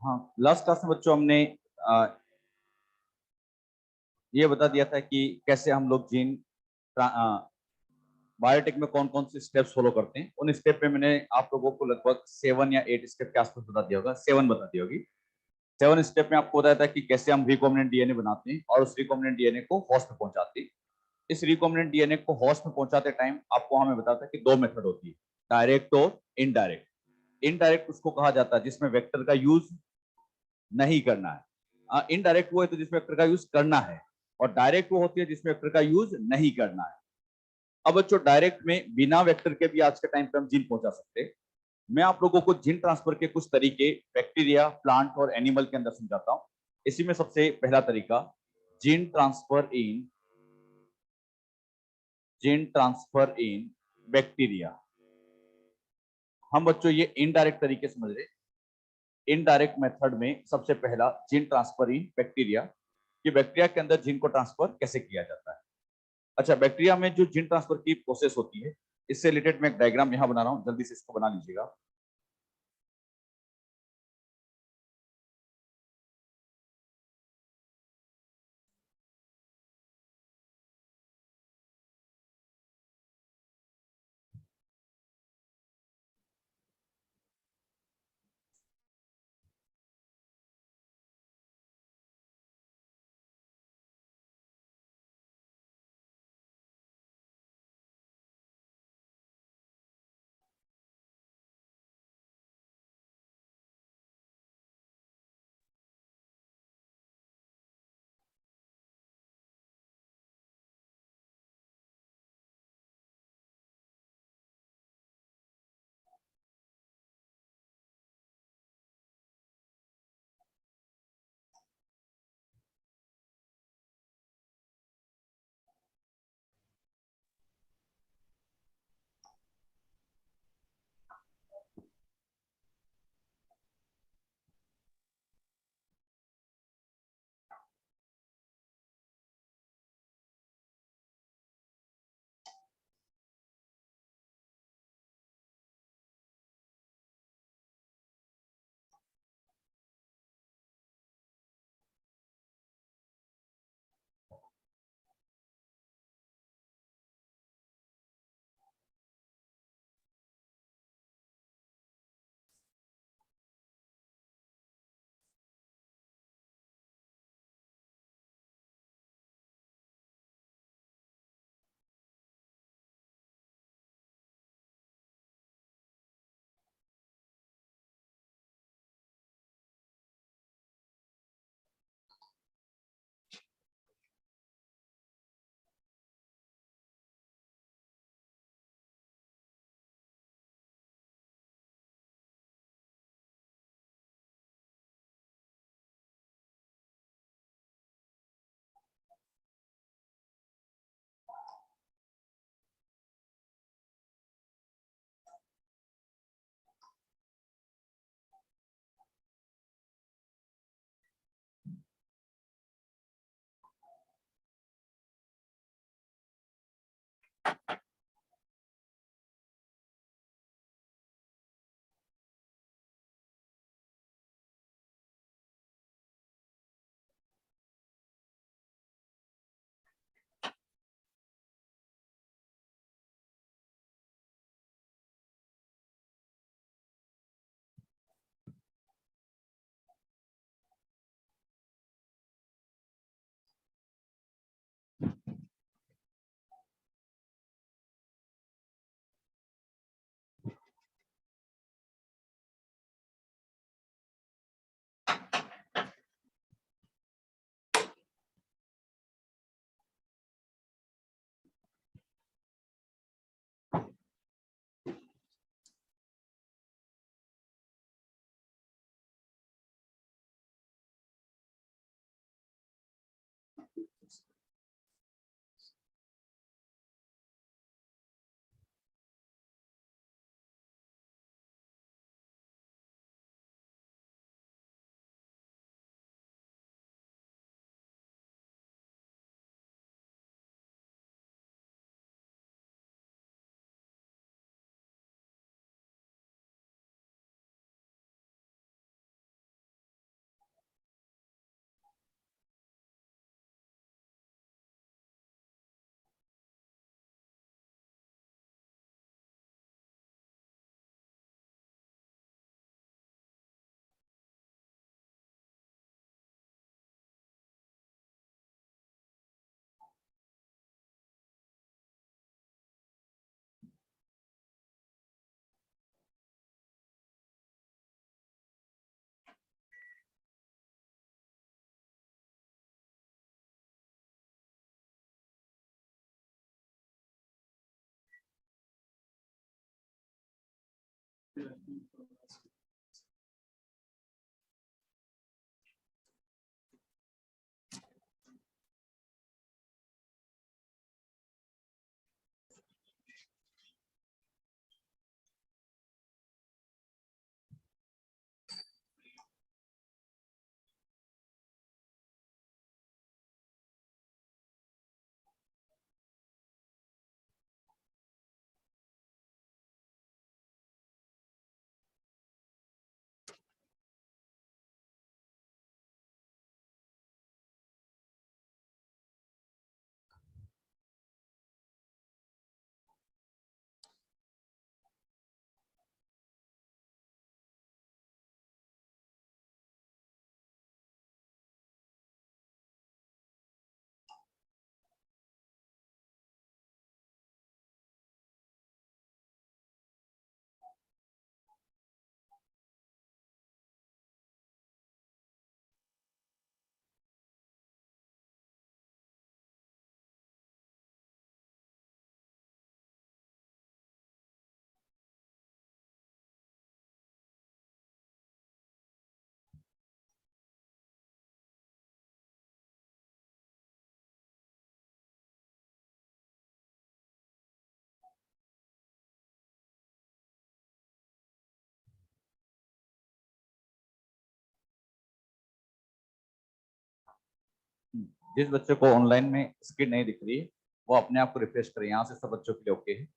हाँ, last class में बच्चों हमने आ, ये बता दिया था कि कैसे हम लोग जीन बायोटेक में कौन कौन से स्टेप्स फॉलो करते हैं। उन स्टेप में मैंने आप लोगों को लगभग 7 या 8 स्टेप के आसपास बता दिया होगा, 7 बता दी होगी। 7 स्टेप में आपको बताया था कि कैसे हम रिकॉम्बिनेंट डीएनए बनाते हैं और उस रिकॉम्बिनेंट डीएनए को होस्ट में पहुंचाते हैं। इस रिकॉम्बिनेंट डीएनए को होस्ट में पहुंचाते टाइम आपको हमें बताता है कि दो मेथड होती है, डायरेक्ट और इनडायरेक्ट। इनडायरेक्ट उसको कहा जाता है जिसमें वेक्टर का यूज नहीं करना है। इनडायरेक्ट वो है तो जिसमें वेक्टर का यूज करना है, और डायरेक्ट वो होती है जिसमें वेक्टर का यूज नहीं करना है। अब बच्चों डायरेक्ट में बिना वेक्टर के भी आज के टाइम पे हम जीन पहुंचा सकते हैं। मैं आप लोगों को जीन ट्रांसफर के कुछ तरीके बैक्टीरिया, प्लांट और एनिमल के अंदर समझाता हूं। इसी में सबसे पहला तरीका जीन ट्रांसफर इन बैक्टीरिया। हम बच्चों ये इनडायरेक्ट तरीके समझ रहे। इनडायरेक्ट मेथड में सबसे पहला जीन ट्रांसफर इन बैक्टीरिया, कि बैक्टीरिया के अंदर जीन को ट्रांसफर कैसे किया जाता है। अच्छा, बैक्टीरिया में जो जीन ट्रांसफर की प्रोसेस होती है, इससे रिलेटेड मैं एक डायग्राम यहां बना रहा हूं, जल्दी से इसको बना लीजिएगा। जिस बच्चे को ऑनलाइन में स्क्रीन नहीं दिख रही है वो अपने आप को रिफ्रेश करें, यहाँ से सब बच्चों के लिए ओके है।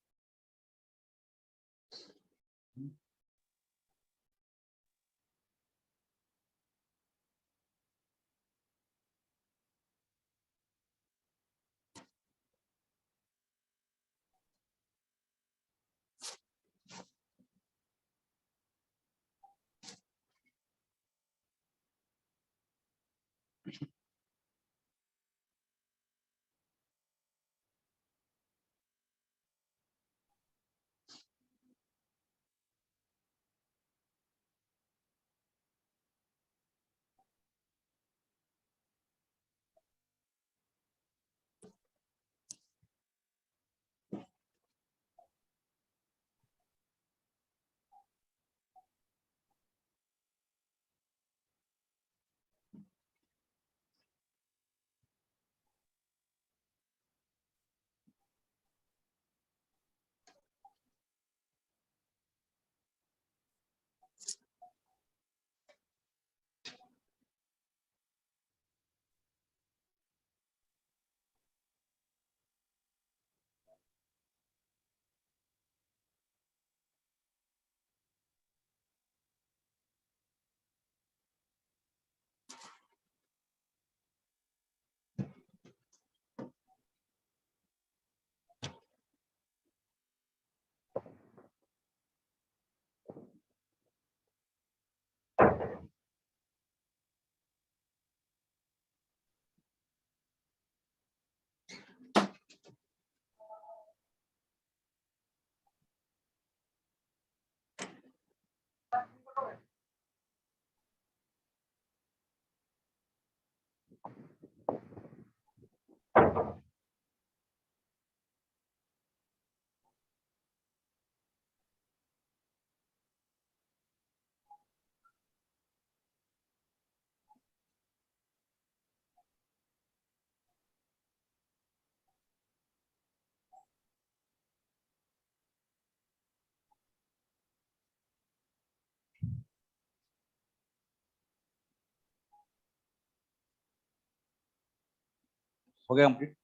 हो गया कंप्लीट।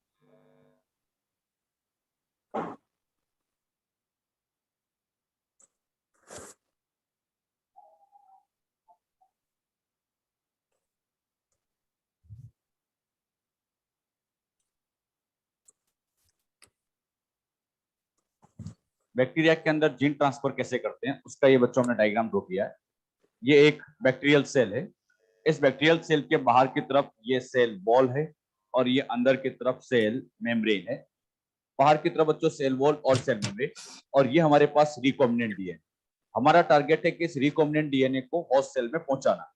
बैक्टीरिया के अंदर जीन ट्रांसफर कैसे करते हैं उसका ये बच्चों ने डायग्राम ड्रॉ किया है। ये एक बैक्टीरियल सेल है। इस बैक्टीरियल सेल के बाहर की तरफ ये सेल वॉल है और ये अंदर की तरफ सेल मेम्ब्रेन है। बाहर की तरफ बच्चों सेल वॉल और सेल मेम्ब्रेन, और ये हमारे पास रिकॉम्बिनेंट डीएनए। हमारा टारगेट है कि इस रिकॉम्बिनेंट डीएनए को होस्ट सेल में पहुंचाना।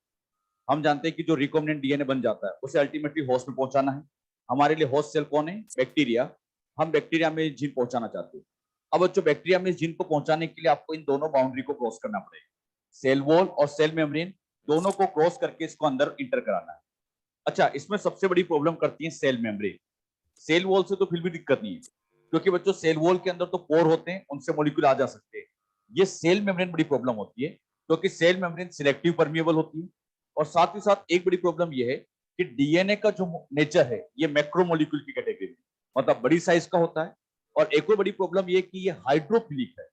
हम जानते हैं कि जो रिकॉम्बिनेंट डीएनए बन जाता है उसे अल्टीमेटली होस्ट में पहुंचाना है। हमारे लिए होस्ट सेल कौन है? बैक्टीरिया। हम बैक्टीरिया में जीन पहुंचाना चाहते हैं। अब बच्चों बैक्टीरिया में जीन को पहुंचाने के लिए आपको इन दोनों बाउंड्री को क्रॉस करना पड़ेगा। सेल वॉल और सेल मेम्ब्रेन दोनों को क्रॉस करके इसको अंदर इंटर कराना है। अच्छा, इसमें सबसे बड़ी प्रॉब्लम करती है सेल मेम्ब्रेन। सेल वॉल से तो फिर भी दिक्कत नहीं है, क्योंकि बच्चों सेल वॉल के अंदर तो पोर होते हैं, उनसे मॉलिक्यूल आ जा सकते हैं। ये सेल मेम्ब्रेन बड़ी प्रॉब्लम होती है, क्योंकि सेल मेम्ब्रेन सिलेक्टिव परमिएबल होती है। और साथ ही साथ एक बड़ी प्रॉब्लम ये है कि डीएनए का जो नेचर है ये मैक्रोमोलिक्यूल की कैटेगरी में, मतलब बड़ी साइज का होता है। और एक और बड़ी प्रॉब्लम ये कि ये हाइड्रोफिलिक है।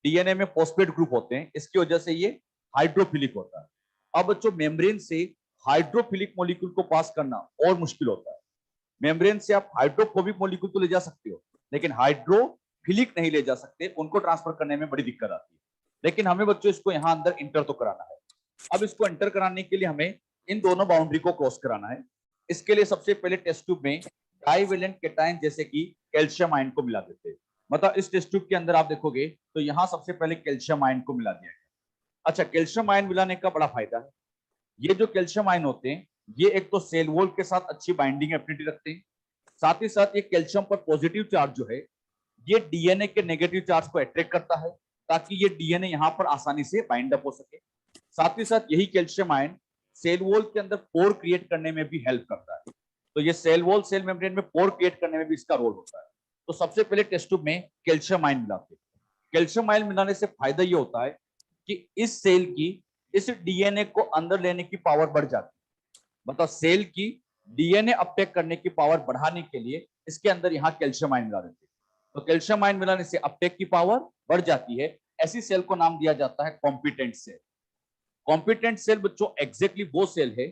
डीएनए में फॉस्फेट ग्रुप होते हैं, इसकी वजह से ये हाइड्रोफिलिक होता है। अब बच्चों मेम्ब्रेन से हाइड्रोफिलिक मॉलिक्यूल को पास करना और मुश्किल होता है। मेम्ब्रेन से आप हाइड्रोफोबिक मॉलिक्यूल तो ले जा सकते हो, लेकिन हाइड्रोफिलिक नहीं ले जा सकते, उनको ट्रांसफर करने में बड़ी दिक्कत आती है। लेकिन हमें बच्चों इसको यहाँ अंदर इंटर तो कराना है। अब इसको इंटर कराने के लिए हमें इन दोनों बाउंड्री को क्रॉस कराना है। इसके लिए सबसे पहले टेस्ट ट्यूब में डाइवेलेंट केटायन जैसे कि कैल्शियम आयन को मिला देते हैं। मतलब इस टेस्ट ट्यूब के अंदर आप देखोगे तो यहाँ सबसे पहले कैल्शियम आयन को मिला दिया गया। अच्छा, कैल्शियम आयन मिलाने का बड़ा फायदा है। ये जो कैल्शियम आयन होते हैं ये एक तो सेल वॉल के साथ अच्छी बाइंडिंग एफिनिटी रखते हैं। साथ ही साथ ये कैल्शियम पर पॉजिटिव चार्ज जो है ये डीएनए के नेगेटिव चार्ज को अट्रैक्ट करता है, ताकि ये डीएनए यहाँ पर आसानी से बाइंड अप हो सके। साथ ही साथ यही कैल्शियम आयन सेल वॉल के अंदर पोर क्रिएट करने में भी हेल्प करता है। तो ये सेल वॉल सेल मेम्ब्रेन में पोर क्रिएट करने में भी इसका रोल होता है। तो सबसे पहले टेस्ट ट्यूब में कैल्शियम आयन मिलाते हैं। कैल्शियम आयन मिलाने से फायदा ये होता है कि इस सेल की इस डीएनए को अंदर लेने की पावर बढ़ जाती है। मतलब सेल की डीएनए अपटेक करने की पावर बढ़ाने के लिए इसके अंदर यहाँ कैल्शियम आयन मिला देते हैं। तो कैल्शियम आयन मिलाने से अपटेक की पावर बढ़ जाती है। ऐसी सेल को नाम दिया जाता है कॉम्पिटेंट सेल। कॉम्पिटेंट सेल बच्चों एग्जैक्टली वो सेल है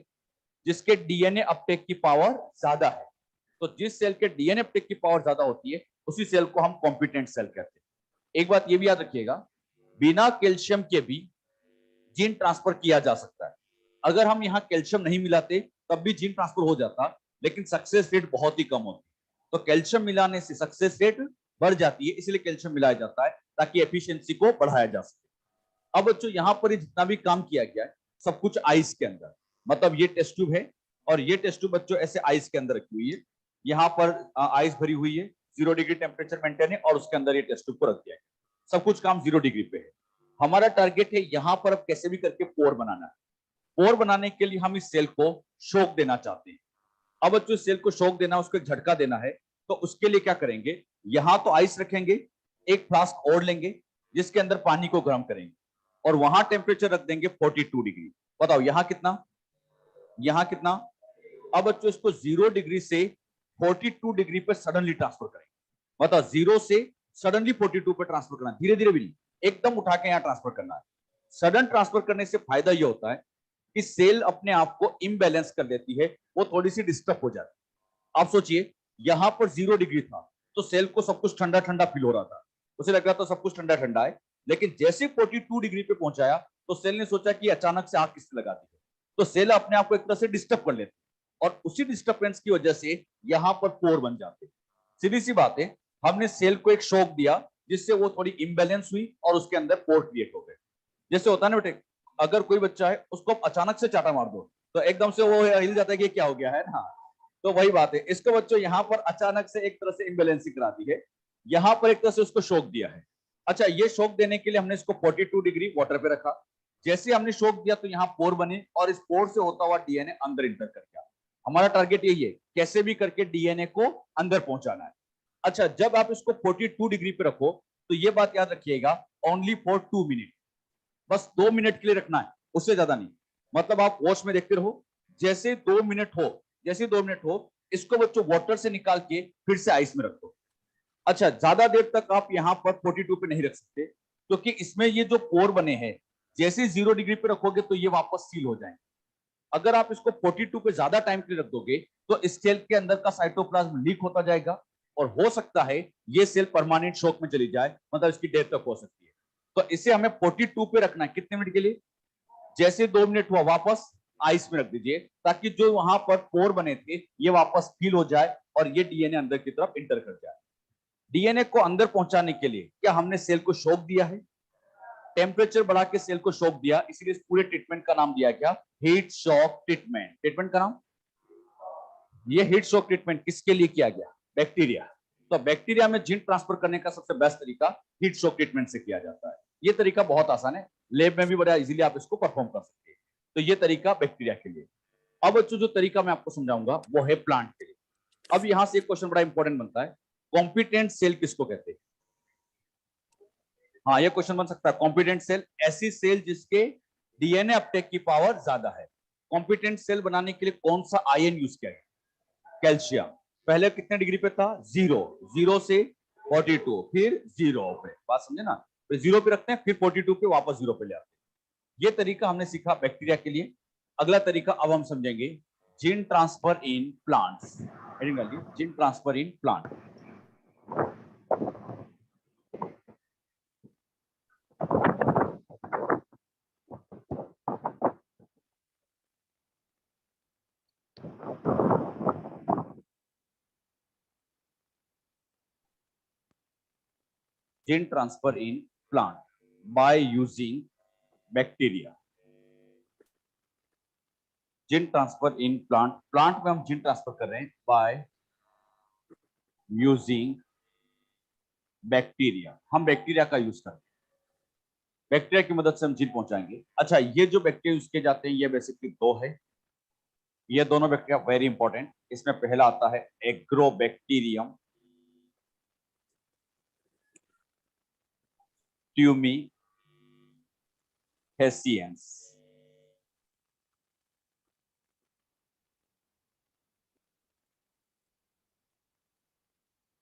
जिसके डीएनए अपटेक की पावर ज्यादा है। तो जिस सेल के डीएनए अपटेक की पावर ज्यादा होती है उसी सेल को हम कॉम्पिटेंट सेल कहते हैं। एक बात ये भी याद रखिएगा, बिना कैल्शियम के भी जीन ट्रांसफर किया जा सकता है। अगर हम यहाँ कैल्शियम नहीं मिलाते तब भी जीन ट्रांसफर हो जाता, लेकिन सक्सेस रेट बहुत ही कम होती। तो कैल्शियम मिलाने से सक्सेस रेट बढ़ जाती है, इसलिए कैल्शियम मिलाया जाता है ताकि एफिशिएंसी को बढ़ाया जा सके। अब बच्चों यहाँ पर जितना भी काम किया गया है सब कुछ आइस के अंदर, मतलब ये टेस्ट ट्यूब है और ये टेस्ट ट्यूब बच्चों ऐसे आइस के अंदर रखी हुई है। यहाँ पर आइस भरी हुई है, 0 डिग्री टेम्परेचर मेंटेन है और उसके अंदर ये टेस्ट ट्यूब को रख दिया है। सब कुछ काम 0 डिग्री पे है। हमारा टारगेट है यहाँ पर अब कैसे भी करके पोर बनाना है। पोर बनाने के लिए हम इस सेल को शॉक देना चाहते हैं। अब बच्चों इस सेल को शॉक देना, उसको एक झटका देना है, तो उसके लिए क्या करेंगे, यहाँ तो आइस रखेंगे, एक फ्लास्क और लेंगे जिसके अंदर पानी को गर्म करेंगे और वहां टेम्परेचर रख देंगे 42 डिग्री। बताओ यहाँ कितना, यहाँ कितना। अब बच्चों इसको 0 डिग्री से 42 डिग्री पे सडनली ट्रांसफर करेंगे। बताओ 0 से सडनली 42 पे ट्रांसफर करना, धीरे धीरे भी नहीं, एकदम उठा के यहाँ ट्रांसफर करना है। सडन ट्रांसफर करने से फायदा यह होता है कि सेल अपने आप को इम्बैलेंस कर लेती है, वो थोड़ी सी डिस्टर्ब हो जाती है। आप सोचिए यहाँ पर 0 डिग्री था तो सेल को सब कुछ ठंडा ठंडा फील हो रहा था, उसे लग रहा था सब कुछ ठंडा ठंडा है, लेकिन जैसे 42 डिग्री पे पहुंचाया तो सेल ने सोचा कि अचानक से आग किसने लगा दी है। तो सेल अपने आप को एक तरह से डिस्टर्ब कर लेते और उसी डिस्टर्बेंस की वजह से यहाँ पर पोर बन जाते। सीधी सी बात है, हमने सेल को एक शॉक दिया जिससे वो थोड़ी इम्बैलेंस हुई और उसके अंदर पोर क्रिएट हो गए। जैसे होता है ना बेटे, अगर कोई बच्चा है उसको अचानक से चाटा मार दो तो एकदम से वो हिल जाता है कि क्या हो गया है ना। तो वही बात है, इसको बच्चों यहाँ पर अचानक से एक तरह से इम्बैलेंसिंग करा दी है, यहाँ पर एक तरह से उसको शॉक दिया है। अच्छा, ये शॉक देने के लिए हमने इसको 42 डिग्री वाटर पे रखा। जैसे हमने शॉक दिया तो यहाँ पोर बने और इस पोर से होता हुआ डीएनए अंदर इंटर कर गया। हमारा टारगेट यही है, कैसे भी करके डीएनए को अंदर पहुंचाना है। अच्छा, जब आप इसको 42 डिग्री पे रखो तो ये बात याद रखिएगा, ओनली फॉर 2 मिनट, बस 2 मिनट के लिए रखना है, उससे ज्यादा नहीं। मतलब आप वॉच में देखते रहो, जैसे 2 मिनट हो, जैसे 2 मिनट हो इसको बच्चों वाटर से निकाल के फिर से आइस में रख दो। अच्छा, ज्यादा देर तक आप यहाँ पर 42 पे नहीं रख सकते क्योंकि इसमें ये जो पोर बने हैं जैसे 0 डिग्री पे रखोगे तो ये वापस सील हो जाएंगे। अगर आप इसको 42 पे ज्यादा टाइम के लिए रख दोगे तो इस सेल के अंदर का साइटोप्लाज्म लीक होता जाएगा और हो सकता है ये सेल परमानेंट शॉक में चली जाए, मतलब इसकी डेथ तक हो सकती है। तो इसे हमें 42 पे रखना है, कितने मिनट के लिए, जैसे 2 मिनट हुआ वापस आइस में रख दीजिए ताकि जो वहां पर पोर बने थे ये वापस फील हो जाए और ये डीएनए अंदर की तरफ इंटर कर जाए। डीएनए को अंदर पहुंचाने के लिए क्या हमने सेल को शॉक दिया है, टेम्परेचर बढ़ा के सेल को शॉक दिया, इसलिए इस पूरे ट्रीटमेंट का नाम दिया गया हीट शॉक ट्रीटमेंट। ट्रीटमेंट का नाम, ये हीट शॉक ट्रीटमेंट किसके लिए किया गया, बैक्टीरिया। तो बैक्टीरिया में जीन ट्रांसफर करने का सबसे बेस्ट तरीका हीट शॉक ट्रीटमेंट से किया जाता है। ये तरीका बहुत आसान है, लैब में भी बड़ा इजीली आप इसको परफॉर्म कर सकते हैं। तो ये तरीका बैक्टीरिया के लिए। अब बच्चों जो तरीका मैं आपको समझाऊंगा वो है प्लांट के लिए। अब यहां से एक क्वेश्चन बड़ा इंपॉर्टेंट बनता है, कॉम्पिटेंट सेल किसको कहते हैं। हाँ, ये क्वेश्चन बन सकता है, कॉम्पिटेंट सेल ऐसी सेल जिसके डीएनए अपटेक की पावर ज्यादा है। कॉम्पिटेंट सेल बनाने के लिए कौन सा आयन यूज किया गया, कैल्शियम। पहले कितने डिग्री पे था, 0, 0 से 42, फिर 0 पे, बात समझे ना, तो 0 पे रखते हैं फिर 42 पे वापस 0 पे ले आते हैं। ये तरीका हमने सीखा बैक्टीरिया के लिए। अगला तरीका अब हम समझेंगे gene transfer in plants. Gene transfer in plant. Gene transfer in plant by using bacteria. Gene transfer in plant, plant में हम जीन ट्रांसफर कर रहे हैं बाय यूजिंग बैक्टीरिया। हम बैक्टीरिया का यूज करते हैं, बैक्टीरिया की मदद से हम जीन पहुंचाएंगे। अच्छा, ये जो बैक्टीरिया यूज किए जाते हैं ये बेसिकली दो है, ये दोनों बैक्टीरिया वेरी इंपॉर्टेंट। इसमें पहला आता है एग्रोबैक्टीरियम ट्यूमीफेसिएंस।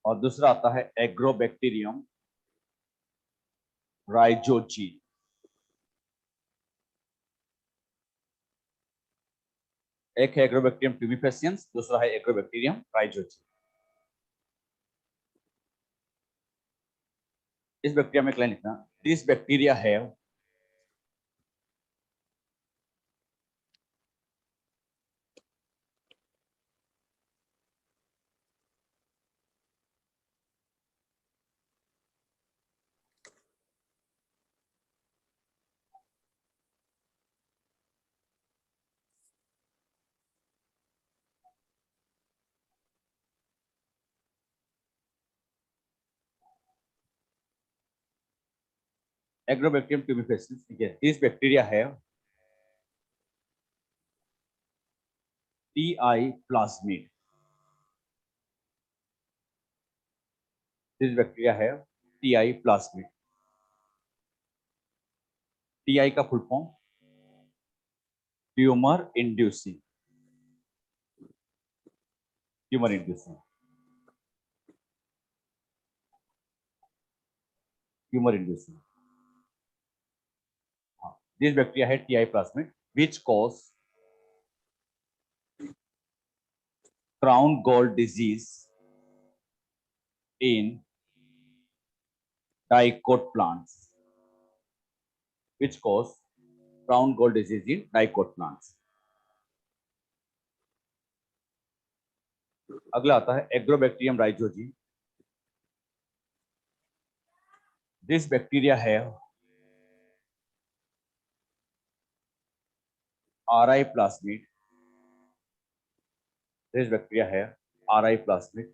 और दूसरा आता है एग्रोबैक्टीरियम राइजोजी। एक है एग्रोबैक्टीरियम ट्यूबिफेसियंस, दूसरा है एग्रोबैक्टीरियम राइजोजी। इस बैक्टीरिया में क्लाइन लिखना, this bacteria have Agrobacterium tumefaciens, ठीक है, this bacteria have Ti plasmid. This bacteria have Ti plasmid. Ti का full form tumour inducing, tumour inducing, tumour inducing. This bacteria है Ti plasmid which cause crown gall disease in dicot plants, which cause crown gall disease in dicot plants. अगला आता है Agrobacterium rhizogenes. This bacteria है Ri plasmid. This bacteria है Ri plasmid.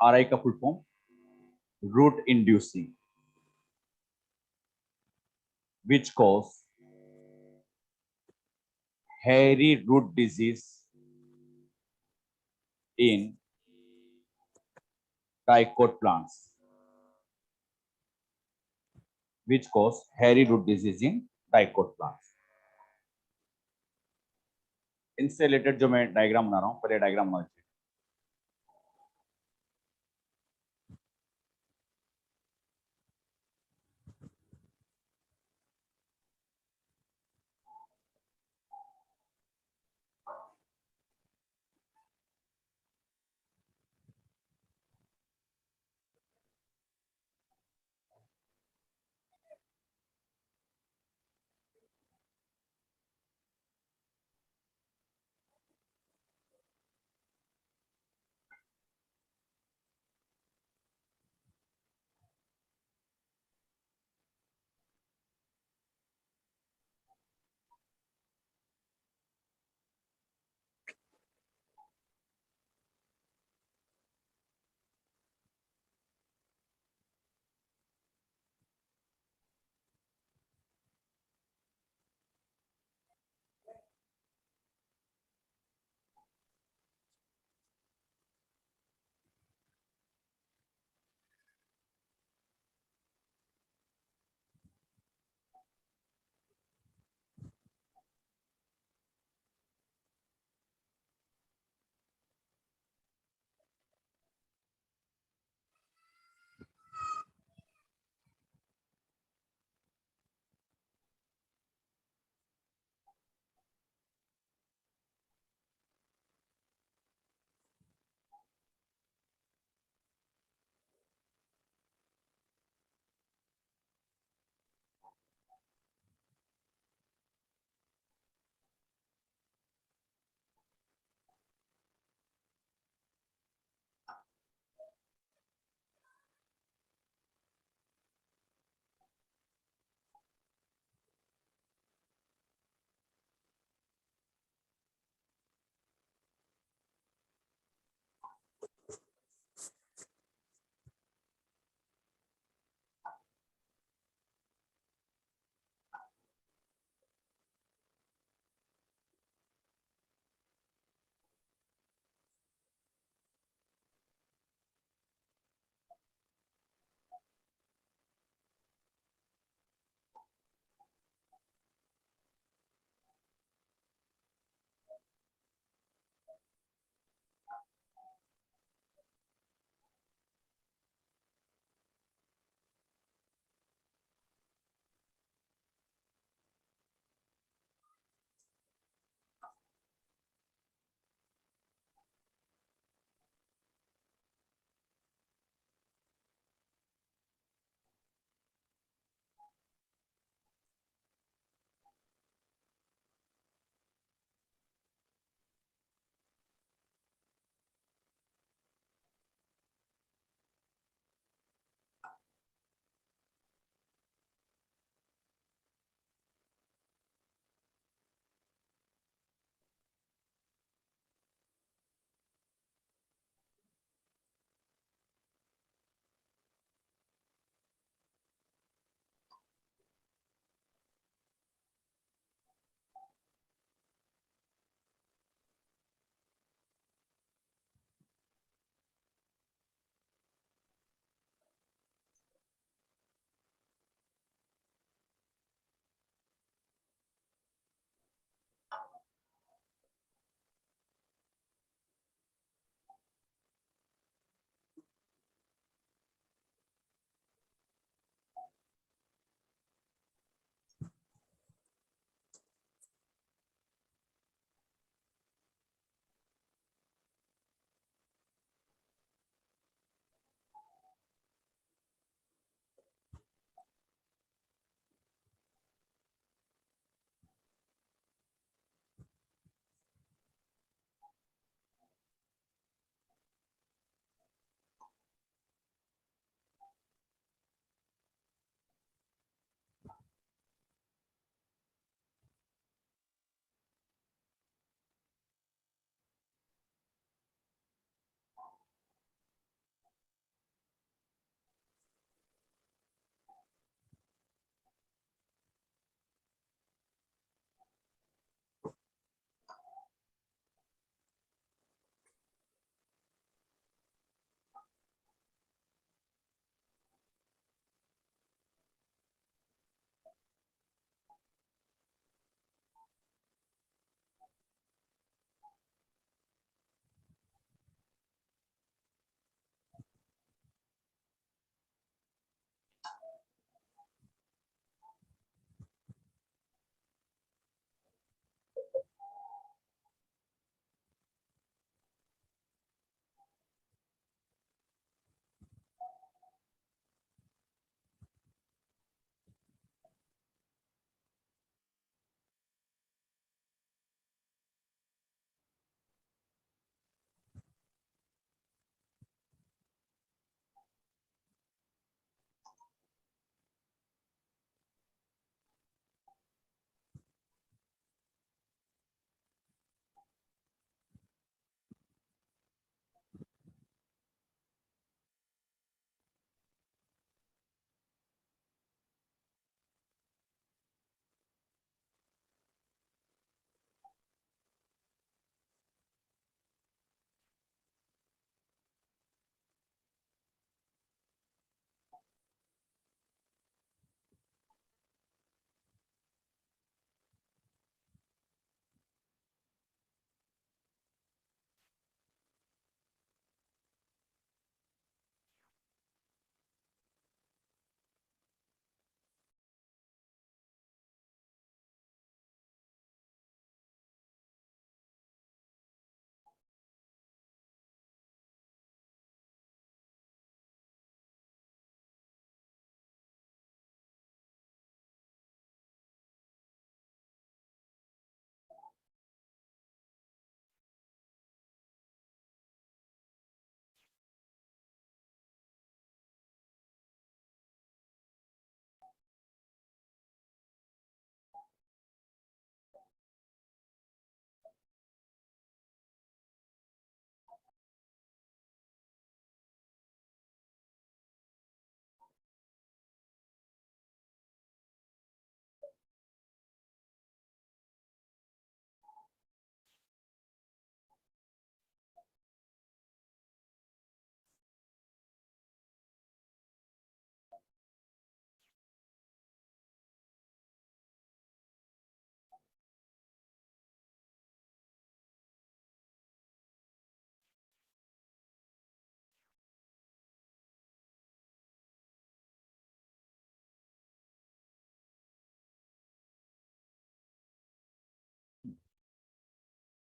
Ri का full form root inducing which cause hairy root disease in dicot plants, which cause hairy root disease in dicot plants. इनसे related जो मैं diagram बना रहा हूं, पहले डायग्राम बना।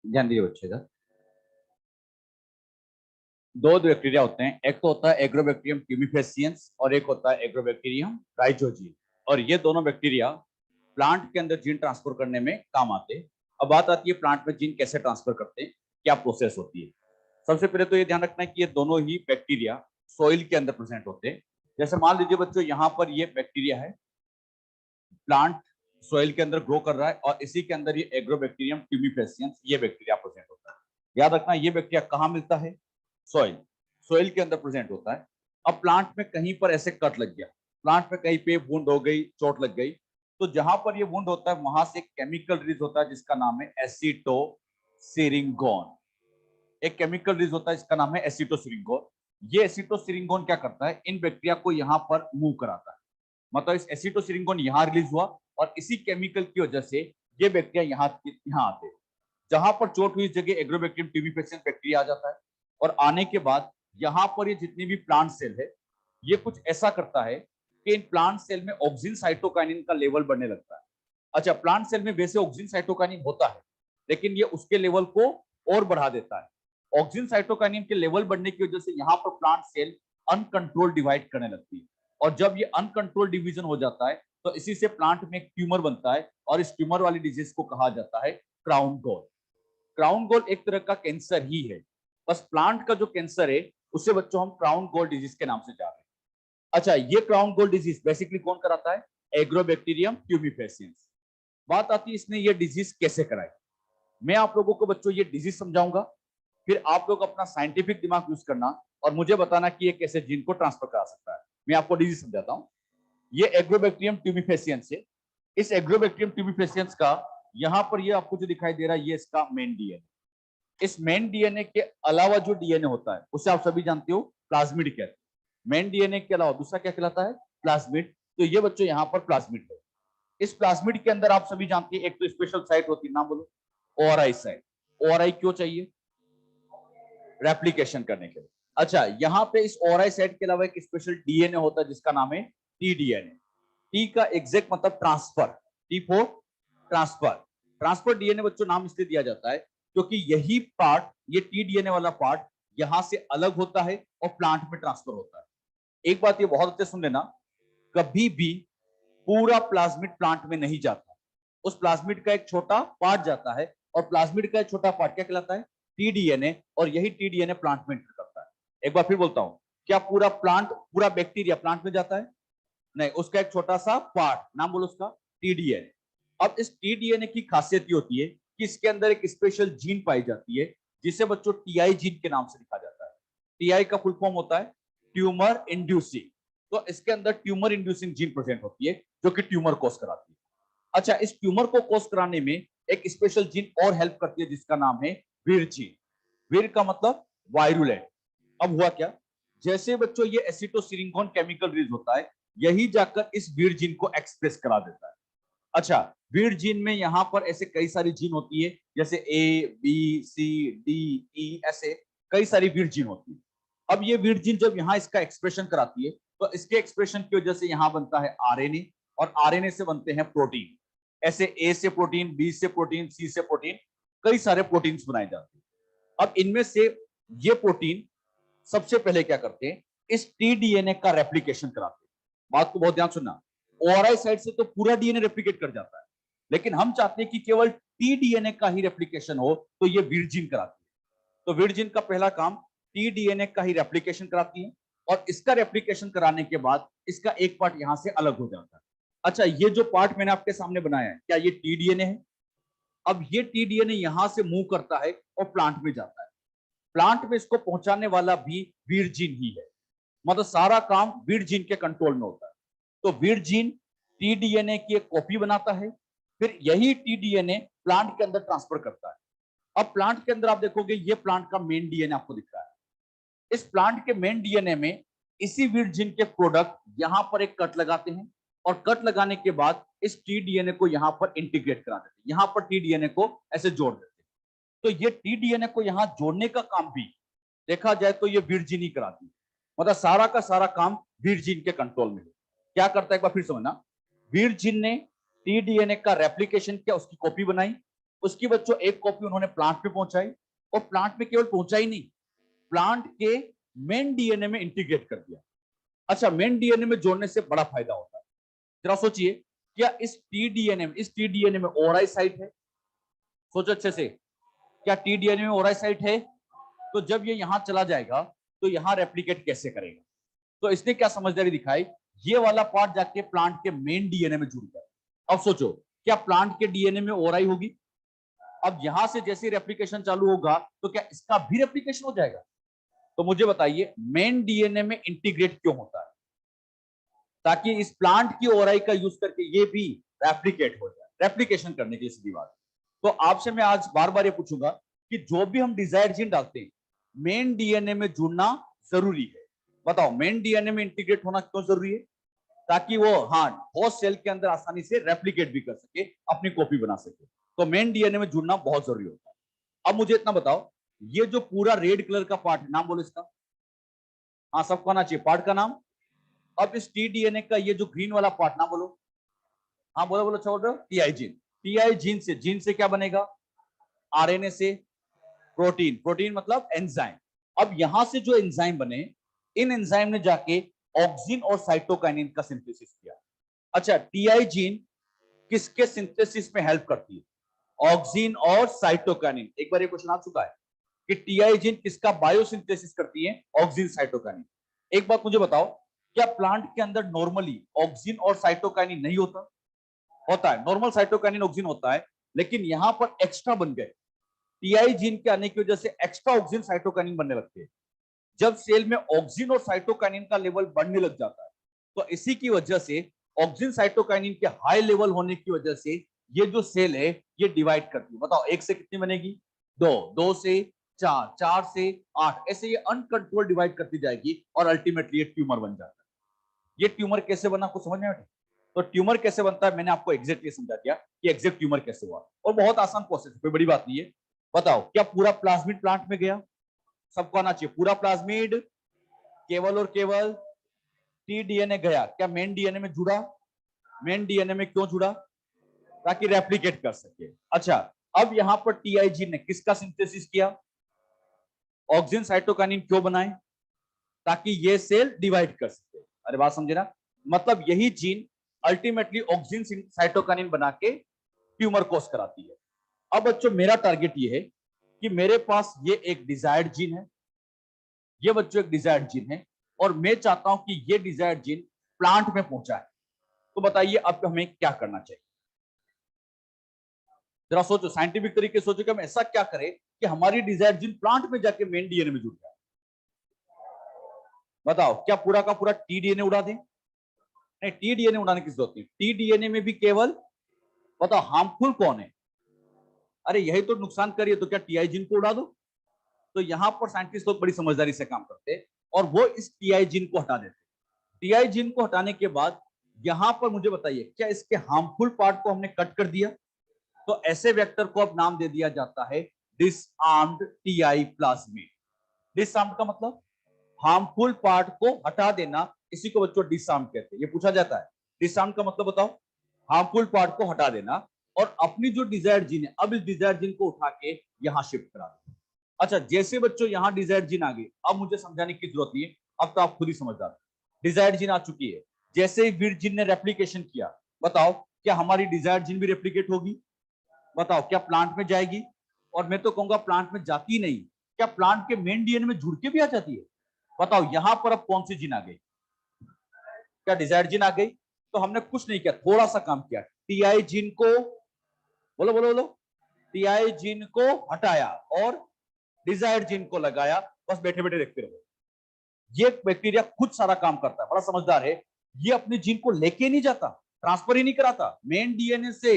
ध्यान दीजिए बच्चे का, दो बैक्टीरिया होते हैं, एक तो होता है एग्रोबैक्टीरियम ट्यूमिफेसियंस और एक होता है एग्रोबैक्टीरियम राइजोजीन। और ये दोनों बैक्टीरिया प्लांट के अंदर जीन ट्रांसफर करने में काम आते हैं। अब बात आती है प्लांट में जीन कैसे ट्रांसफर करते हैं, क्या प्रोसेस होती है। सबसे पहले तो ये ध्यान रखना है कि ये दोनों ही बैक्टीरिया सॉइल के अंदर प्रेजेंट होते हैं। जैसे मान लीजिए बच्चों, यहाँ पर ये बैक्टीरिया है, प्लांट सॉइल के अंदर ग्रो कर रहा है और इसी के अंदर ये एग्रोबैक्टीरियम ट्यूमिफेसियंस ये बैक्टीरिया प्रेजेंट होता है। याद रखना ये बैक्टीरिया कहाँ मिलता है, सॉइल, सॉइल के अंदर प्रेजेंट होता है। अब प्लांट में कहीं पर ऐसे कट लग गया, प्लांट में कहीं पे वुंड हो गई, चोट लग गई, तो जहां पर ये वुंड होता है वहां से केमिकल रिलीज होता है जिसका नाम है एसिटोसिरिंगोन। एक केमिकल रिलीज होता है जिसका नाम है एसिटोसिरिंगोन। ये एसिटोसिरिंगोन क्या करता है, इन बैक्टीरिया को यहाँ पर मूव कराता है। मतलब इस एसिटोसिरिंगोन यहाँ रिलीज हुआ और इसी केमिकल की वजह से ये बैक्टीरिया यहाँ आते हैं। जहां पर चोट हुई जगह एग्रोबैक्टीरियम ट्यूबिफेसियंस बैक्टीरिया आ जाता है और आने के बाद यहाँ पर ये जितनी भी प्लांट सेल है, ये कुछ ऐसा करता है कि इन प्लांट सेल में ऑक्सिन साइटोकाइनिन का लेवल बढ़ने लगता है। अच्छा, प्लांट सेल में वैसे ऑक्सिन साइटोकाइनिन होता है, लेकिन ये उसके लेवल को और बढ़ा देता है। ऑक्सिन साइटोकाइनिन के लेवल बढ़ने की वजह से यहाँ पर प्लांट सेल अनकंट्रोल डिवाइड करने लगती है। और जब ये अनकंट्रोल डिवीजन हो जाता है तो इसी से प्लांट में एक ट्यूमर बनता है और इस ट्यूमर वाली डिजीज को कहा जाता है क्राउन गॉल। क्राउन गॉल एक तरह का कैंसर ही है, बस प्लांट का जो कैंसर है उसे बच्चों हम क्राउन गॉल डिजीज के नाम से जान रहे हैं। अच्छा, ये क्राउन गॉल डिजीज बेसिकली कौन कराता है, एग्रोबैक्टीरियम ट्यूबिफेसियंस। बात आती है इसने ये डिजीज कैसे कराई। मैं आप लोगों को बच्चों ये डिजीज समझाऊंगा, फिर आप लोग अपना साइंटिफिक दिमाग यूज करना और मुझे बताना कि ये कैसे जीन को ट्रांसफर करा सकता है। मैं आपको डिजीज समझाता हूँ। ये एग्रोबैक्टीरियम ट्यूबिफेसियंस है। इस एग्रोबैक्टीरियम ट्यूबिफेसियंस का यहाँ पर ये आपको जो दिखाई दे रहा है ये इसका मेन डीएनए। इस मेन डीएनए के अलावा जो डीएनए होता है उसे आप सभी जानते हो प्लाज्मिड कहते हैं। मेन डीएनए के अलावा दूसरा क्या कहलाता है, प्लाज्मिड। तो ये बच्चों यहाँ पर प्लाज्मिड है। इस प्लाज्मिड के अंदर आप सभी जानते हैं एक तो स्पेशल साइट होती है, नाम बोलो, ओआरआई साइट। ओआरआई क्यों चाहिए, रेप्लिकेशन करने के लिए। अच्छा, यहाँ पे इस ओआरआई साइट के अलावा एक स्पेशल डीएनए होता है जिसका नाम है टीडीएनए। टी का एग्जैक्ट मतलब transfer, T for transfer. Transfer DNA बच्चों नाम इसलिए दिया जाता है क्योंकि यही पार्ट, ये टीडीएनए वाला पार्ट यहां से अलग होता है और प्लांट में ट्रांसफर होता है। एक बात ये बहुत अच्छे सुन लेना, कभी भी पूरा प्लाज्मिड प्लांट में नहीं जाता, उस प्लाज्मिड का एक छोटा पार्ट जाता है और प्लाज्मिड का एक छोटा पार्ट क्या कहलाता है, टीडीएनए। और यही टीडीएनए प्लांट में एंटर करता है। एक बार फिर बोलता हूं, क्या पूरा प्लांट, पूरा बैक्टीरिया प्लांट में जाता है, नहीं, उसका एक छोटा सा पार्ट, नाम बोलो उसका टीडीएनए। अब इस टीडीएनए की खासियत ये होती है कि इसके अंदर एक स्पेशल जीन पाई जाती है जिसे बच्चों टीआई जीन के नाम से लिखा जाता है। टीआई का फुल फॉर्म होता है ट्यूमर इंड्यूसिंग। तो इसके अंदर ट्यूमर इंड्यूसिंग जीन प्रेजेंट होती है जो कि ट्यूमर कोस कराती है। अच्छा, इस ट्यूमर को कोस कराने में एक स्पेशल जीन और हेल्प करती है जिसका नाम है वीर जीन। वीर का मतलब वायरुलेंट। अब हुआ क्या, जैसे बच्चों ये एसिटोसिरिंगोन केमिकल रिलीज होता है, यही जाकर इस वीर जीन को एक्सप्रेस करा देता है। अच्छा, वीर जीन में यहां पर ऐसे कई सारी जीन होती है, जैसे A B C D E, ऐसे कई सारी वीर जीन होती है। अब ये वीर जीन जब यहाँ इसका एक्सप्रेशन कराती है तो इसके एक्सप्रेशन की वजह से यहाँ बनता है आरएनए और आरएनए से बनते हैं प्रोटीन। ऐसे ए से प्रोटीन, बी से प्रोटीन, सी से प्रोटीन, कई सारे प्रोटीन्स बनाए जाते हैं। अब इनमें से ये प्रोटीन सबसे पहले क्या करते हैं, इस टीडीएनए का रेप्लिकेशन कराते हैं। बात को बहुत ध्यान सुनना, ओआरआई साइड से तो पूरा डीएनए रेप्लिकेट कर जाता है, लेकिन हम चाहते हैं कि केवल टीडीएनए का ही रेप्लिकेशन हो, तो ये वीरजीन कराती है। तो वीरजीन का पहला काम टीडीएनए का ही रेप्लिकेशन कराती है और इसका रेप्लिकेशन कराने के बाद इसका एक पार्ट यहां से अलग हो जाता है। अच्छा, ये जो पार्ट मैंने आपके सामने बनाया है, क्या ये टीडीएनए है? अब ये टीडीएनए यहां से मूव करता है और प्लांट में जाता है। प्लांट में इसको पहुंचाने वाला भी वीर जीन ही है। मतलब सारा काम वीर जीन के कंट्रोल में होता है। तो वीर जीन टीडीएनए की एक कॉपी बनाता है, फिर यही टीडीएनए प्लांट के अंदर ट्रांसफर करता है। अब प्लांट के अंदर आप देखोगे ये प्लांट का मेन डीएनए आपको दिख रहा है। इस प्लांट के मेन डीएनए में इसी वीर जीन के प्रोडक्ट यहां पर एक कट लगाते हैं और कट लगाने के बाद इस टीडीएनए को यहां पर इंटीग्रेट करा देते हैं, यहां पर टीडीएनए को ऐसे जोड़ देते हैं। तो ये टीडीएनए को यहां जोड़ने का काम भी देखा जाए तो ये वीर जीन ही कराती है। मतलब सारा का सारा काम वीर जीन के कंट्रोल में है। क्या करता है एक बार फिर समझना, वीर जीन ने टीडीएनए का रेप्लिकेशन किया, उसकी कॉपी बनाई, उसकी बच्चों एक कॉपी उन्होंने प्लांट पे पहुंचाई, और प्लांट में केवल पहुंचाई नहीं, प्लांट के मेन डीएनए में इंटीग्रेट कर दिया। अच्छा, मेन डीएनए में जोड़ने से बड़ा फायदा होता है। जरा सोचिए, क्या इस टीडीएनए में ओआरआई साइट है? सोचो अच्छे से, क्या टीडीएनए में ओआरआई साइट है? तो जब ये यहां चला जाएगा तो यहां रेप्लिकेट कैसे करेगा? तो इसने क्या समझदारी दिखाई, ये वाला पार्ट जाके प्लांट के मेन डीएनए में जुड़ गया। अब सोचो, क्या प्लांट के डीएनए में ओआरआई होगी? अब यहां से जैसे रेप्लिकेशन चालू होगा तो क्या इसका भी रेप्लिकेशन हो जाएगा? तो मुझे बताइए, मेन डीएनए में इंटीग्रेट क्यों होता है? ताकि इस प्लांट की ओआरआई का यूज करके ये भी रेप्लिकेट हो जाए, रेप्लिकेशन करने की सीधी बात। तो आपसे मैं आज बार बार ये पूछूंगा कि जो भी हम डिजायर्ड जीन डालते हैं, मेन डीएनए में जुड़ना जरूरी है। बताओ, मेन डीएनए में इंटीग्रेट होना क्यों जरूरी है? ताकि वो होस्ट सेल के अंदर आसानी से रेप्लिकेट भी कर सके, अपनी कॉपी बना सके। तो मेन डीएनए में जुड़ना बहुत जरूरी होता है। अब मुझे इतना बताओ, ये जो पूरा रेड कलर का पार्ट है, नाम बोलो इसका। हाँ, सबको आना चाहिए पार्ट का नाम। अब इस टीडीएनए का ये जो ग्रीन वाला पार्ट, नाम बोलो। हाँ, बोलो बोलो, छोड़ो। TI gene. टीआई जीन से क्या बनेगा? आरएनए से प्रोटीन। प्रोटीन मतलब एंजाइम। अब यहां से जो एंजाइम बने, इन एंजाइम ने जाके ऑक्सिन और साइटोकाइनिन का सिंथेसिस किया। अच्छा, टीआई जीन किसके सिंथेसिस में हेल्प करती है? ऑक्सिन और साइटोकाइनिन। एक बार ये क्वेश्चन आ चुका है कि टीआई जीन किसका बायोसिंथेसिस करती है? Auxin cytokinin. एक बात मुझे बताओ, क्या प्लांट के अंदर नॉर्मली ऑक्सिन और साइटोकाइनिन नहीं होता? होता है, नॉर्मल साइटोकाइनिन ऑक्सिन होता है, लेकिन यहां पर एक्स्ट्रा बन गए। टीआई जीन के आने की वजह से एक्स्ट्रा ऑक्सिन साइटोकाइनिन बनने लगते हैं। जब सेल में ऑक्सिन और साइटोकाइनिन का लेवल बढ़ने लग जाता है, तो इसी की वजह से ऑक्सिन साइटोकाइनिन के हाई लेवल होने की वजह से ये जो सेल है ये डिवाइड करती है। बताओ, एक से कितनी बनेगी? दो, दो से चार, चार से आठ, ऐसे ये अनकंट्रोल डिवाइड करती जाएगी और अल्टीमेटली ये ट्यूमर बन जाता है। ये ट्यूमर कैसे बना, कुछ समझ में आया? तो ट्यूमर कैसे बनता है मैंने आपको एग्जैक्टली समझा दिया कि एग्जैक्ट ट्यूमर कैसे हुआ, और बहुत आसान प्रोसेस है, कोई बड़ी बात नहीं है। बताओ, क्या पूरा प्लाज्मिड प्लांट में गया? सबको आना चाहिए, पूरा प्लाज्मिड केवल और केवल टीडीएनए गया। क्या मेन डीएनए में जुड़ा? मेन डीएनए में क्यों जुड़ा? ताकि रेप्लिकेट कर सके। अच्छा, अब यहां पर टीआई जीन ने किसका सिंथेसिस किया? ऑक्सिन साइटोकाइनिन क्यों बनाए? ताकि ये सेल डिवाइड कर सके। अरे बात समझे ना? मतलब यही जीन अल्टीमेटली ऑक्सिन साइटोकाइनिन बना के ट्यूमर कोस कराती है। अब बच्चों, मेरा टारगेट ये है कि मेरे पास ये एक डिजायर्ड जीन है, ये बच्चों एक डिजायर्ड जीन है, और मैं चाहता हूं कि ये डिजायर्ड जीन प्लांट में पहुंचा है। तो बताइए अब हमें क्या करना चाहिए? जरा सोचो, साइंटिफिक तरीके से सोचो कि हम ऐसा क्या करें कि हमारी डिजायर्ड जीन प्लांट में जाके मेन डीएनए में जुड़ जाए। बताओ, क्या पूरा का पूरा टीडीएनए उड़ा दें? नहीं, टीडीएनए उड़ाने की जरूरत नहीं। टीडीएनए में भी केवल, बताओ, हार्मफुल कौन है? अरे यही तो नुकसान करिए, तो क्या टीआई जीन को उड़ा दो? तो यहां पर साइंटिस्ट लोग बड़ी समझदारी से काम करते हैं और वो इस टीआई जीन को हटा देते। टीआई जीन को हटाने के बाद यहां पर मुझे बताइए, क्या इसके हार्मफुल पार्ट को हमने कट कर दिया? तो ऐसे वेक्टर को अब नाम दे दिया जाता है डिसआर्म्ड टीआई प्लाज्मिड। डिसआर्म्ड का मतलब हार्मफुल पार्ट को हटा देना, इसी को बच्चों डिसआर्म कहते हैं। ये पूछा जाता है, डिसआर्म का मतलब बताओ? हार्मफुल पार्ट को हटा देना, और अपनी जो डिजायर्ड जीन है, अब इस डिजायर्ड जीन को उठा के यहां शिफ्ट करा दो। अच्छा, जैसे बच्चों यहां डिजायर्ड जीन आ गई, अब मुझे समझाने की जरूरत नहीं है, अब तो आप खुद ही समझदार। डिजायर्ड जीन आ चुकी है, जैसे ही वीर जीन ने रेप्लिकेशन किया, बताओ क्या हमारी डिजायर्ड जीन भी रेप्लिकेट होगी? बताओ, क्या प्लांट में जाएगी? और मैं तो कहूंगा प्लांट में जाती नहीं, क्या प्लांट के मेन डीएनए में जुड़ के भी आ जाती है? बताओ, यहां पर अब कौन सी जीन आ गई? क्या डिजायर्ड जीन आ गई? तो हमने कुछ नहीं किया, थोड़ा सा काम किया। टीआई जीन को, बोलो बोलो बोलो, टीआई जीन को हटाया और डिजायर्ड जीन को लगाया। बस बैठे बैठे देखते रहो। ये बैक्टीरिया खुद सारा काम करता है, बड़ा समझदार है। ये अपने जीन को लेके नहीं जाता, ट्रांसफर ही नहीं कराता, मेन डीएनए से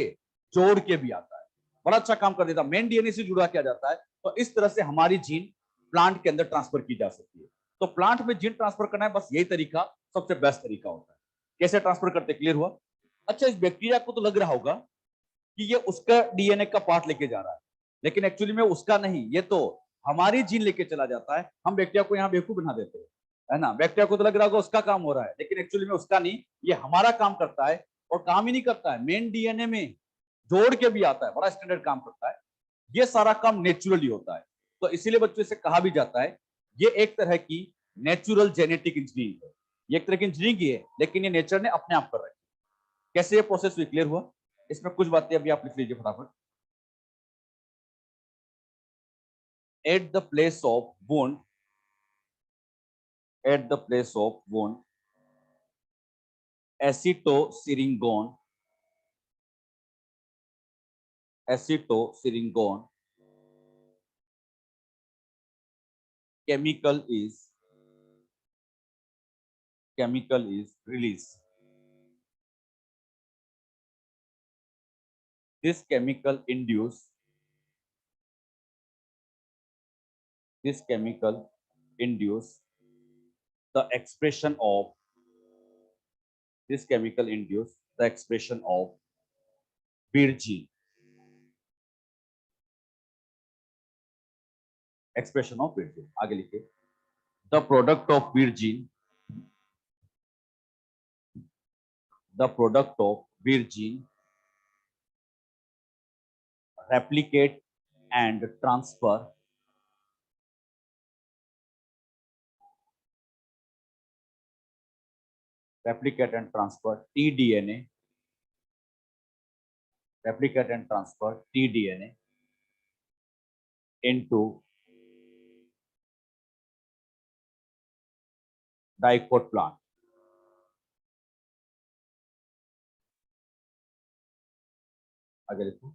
जोड़ के भी आता है। बड़ा अच्छा काम कर देता, मेन डीएनए से जुड़ा किया जाता है। तो इस तरह से हमारी जीन प्लांट के अंदर ट्रांसफर की जा सकती है। तो प्लांट में जीन ट्रांसफर करना है, बस यही तरीका सबसे बेस्ट तरीका होता है। कैसे ट्रांसफर करते, क्लियर हुआ? अच्छा, इस बैक्टीरिया को तो लग रहा होगा कि ये उसका डीएनए का पार्ट लेके जा रहा है, लेकिन एक्चुअली में उसका नहीं, ये तो हमारी जीन लेके चला जाता है। हम बैक्टीरिया को यहाँ बेवकूफ बना देते हैं, है ना? बैक्टीरिया को तो लग रहा होगा उसका काम हो रहा है, लेकिन एक्चुअली में उसका नहीं, ये हमारा काम करता है। और काम ही नहीं करता है, मेन डीएनए में जोड़ के भी आता है, बड़ा स्टैंडर्ड काम करता है। ये सारा काम नेचुरली होता है। तो इसीलिए बच्चों से कहा भी जाता है ये एक तरह की नेचुरल जेनेटिक इंजीनियरिंग है। ये एक तरह की इंजीनियरिंग ही है, लेकिन ये नेचर ने अपने आप कर रखी। कैसे ये प्रोसेस हुई, क्लियर हुआ? इसमें कुछ बातें अभी आप लिख लीजिए फटाफट। At the place of wound, at the place of wound, acetylsyringone, acetylsyringone chemical is released. This chemical induce this chemical induce the expression of this chemical induce the expression of beard gene. Expression of beard gene. आगे लिखिए। The product of beard gene, the product of beard gene replicate and transfer replicate and transfer tDNA, replicate and transfer tDNA into dicot plant. आगे देखो,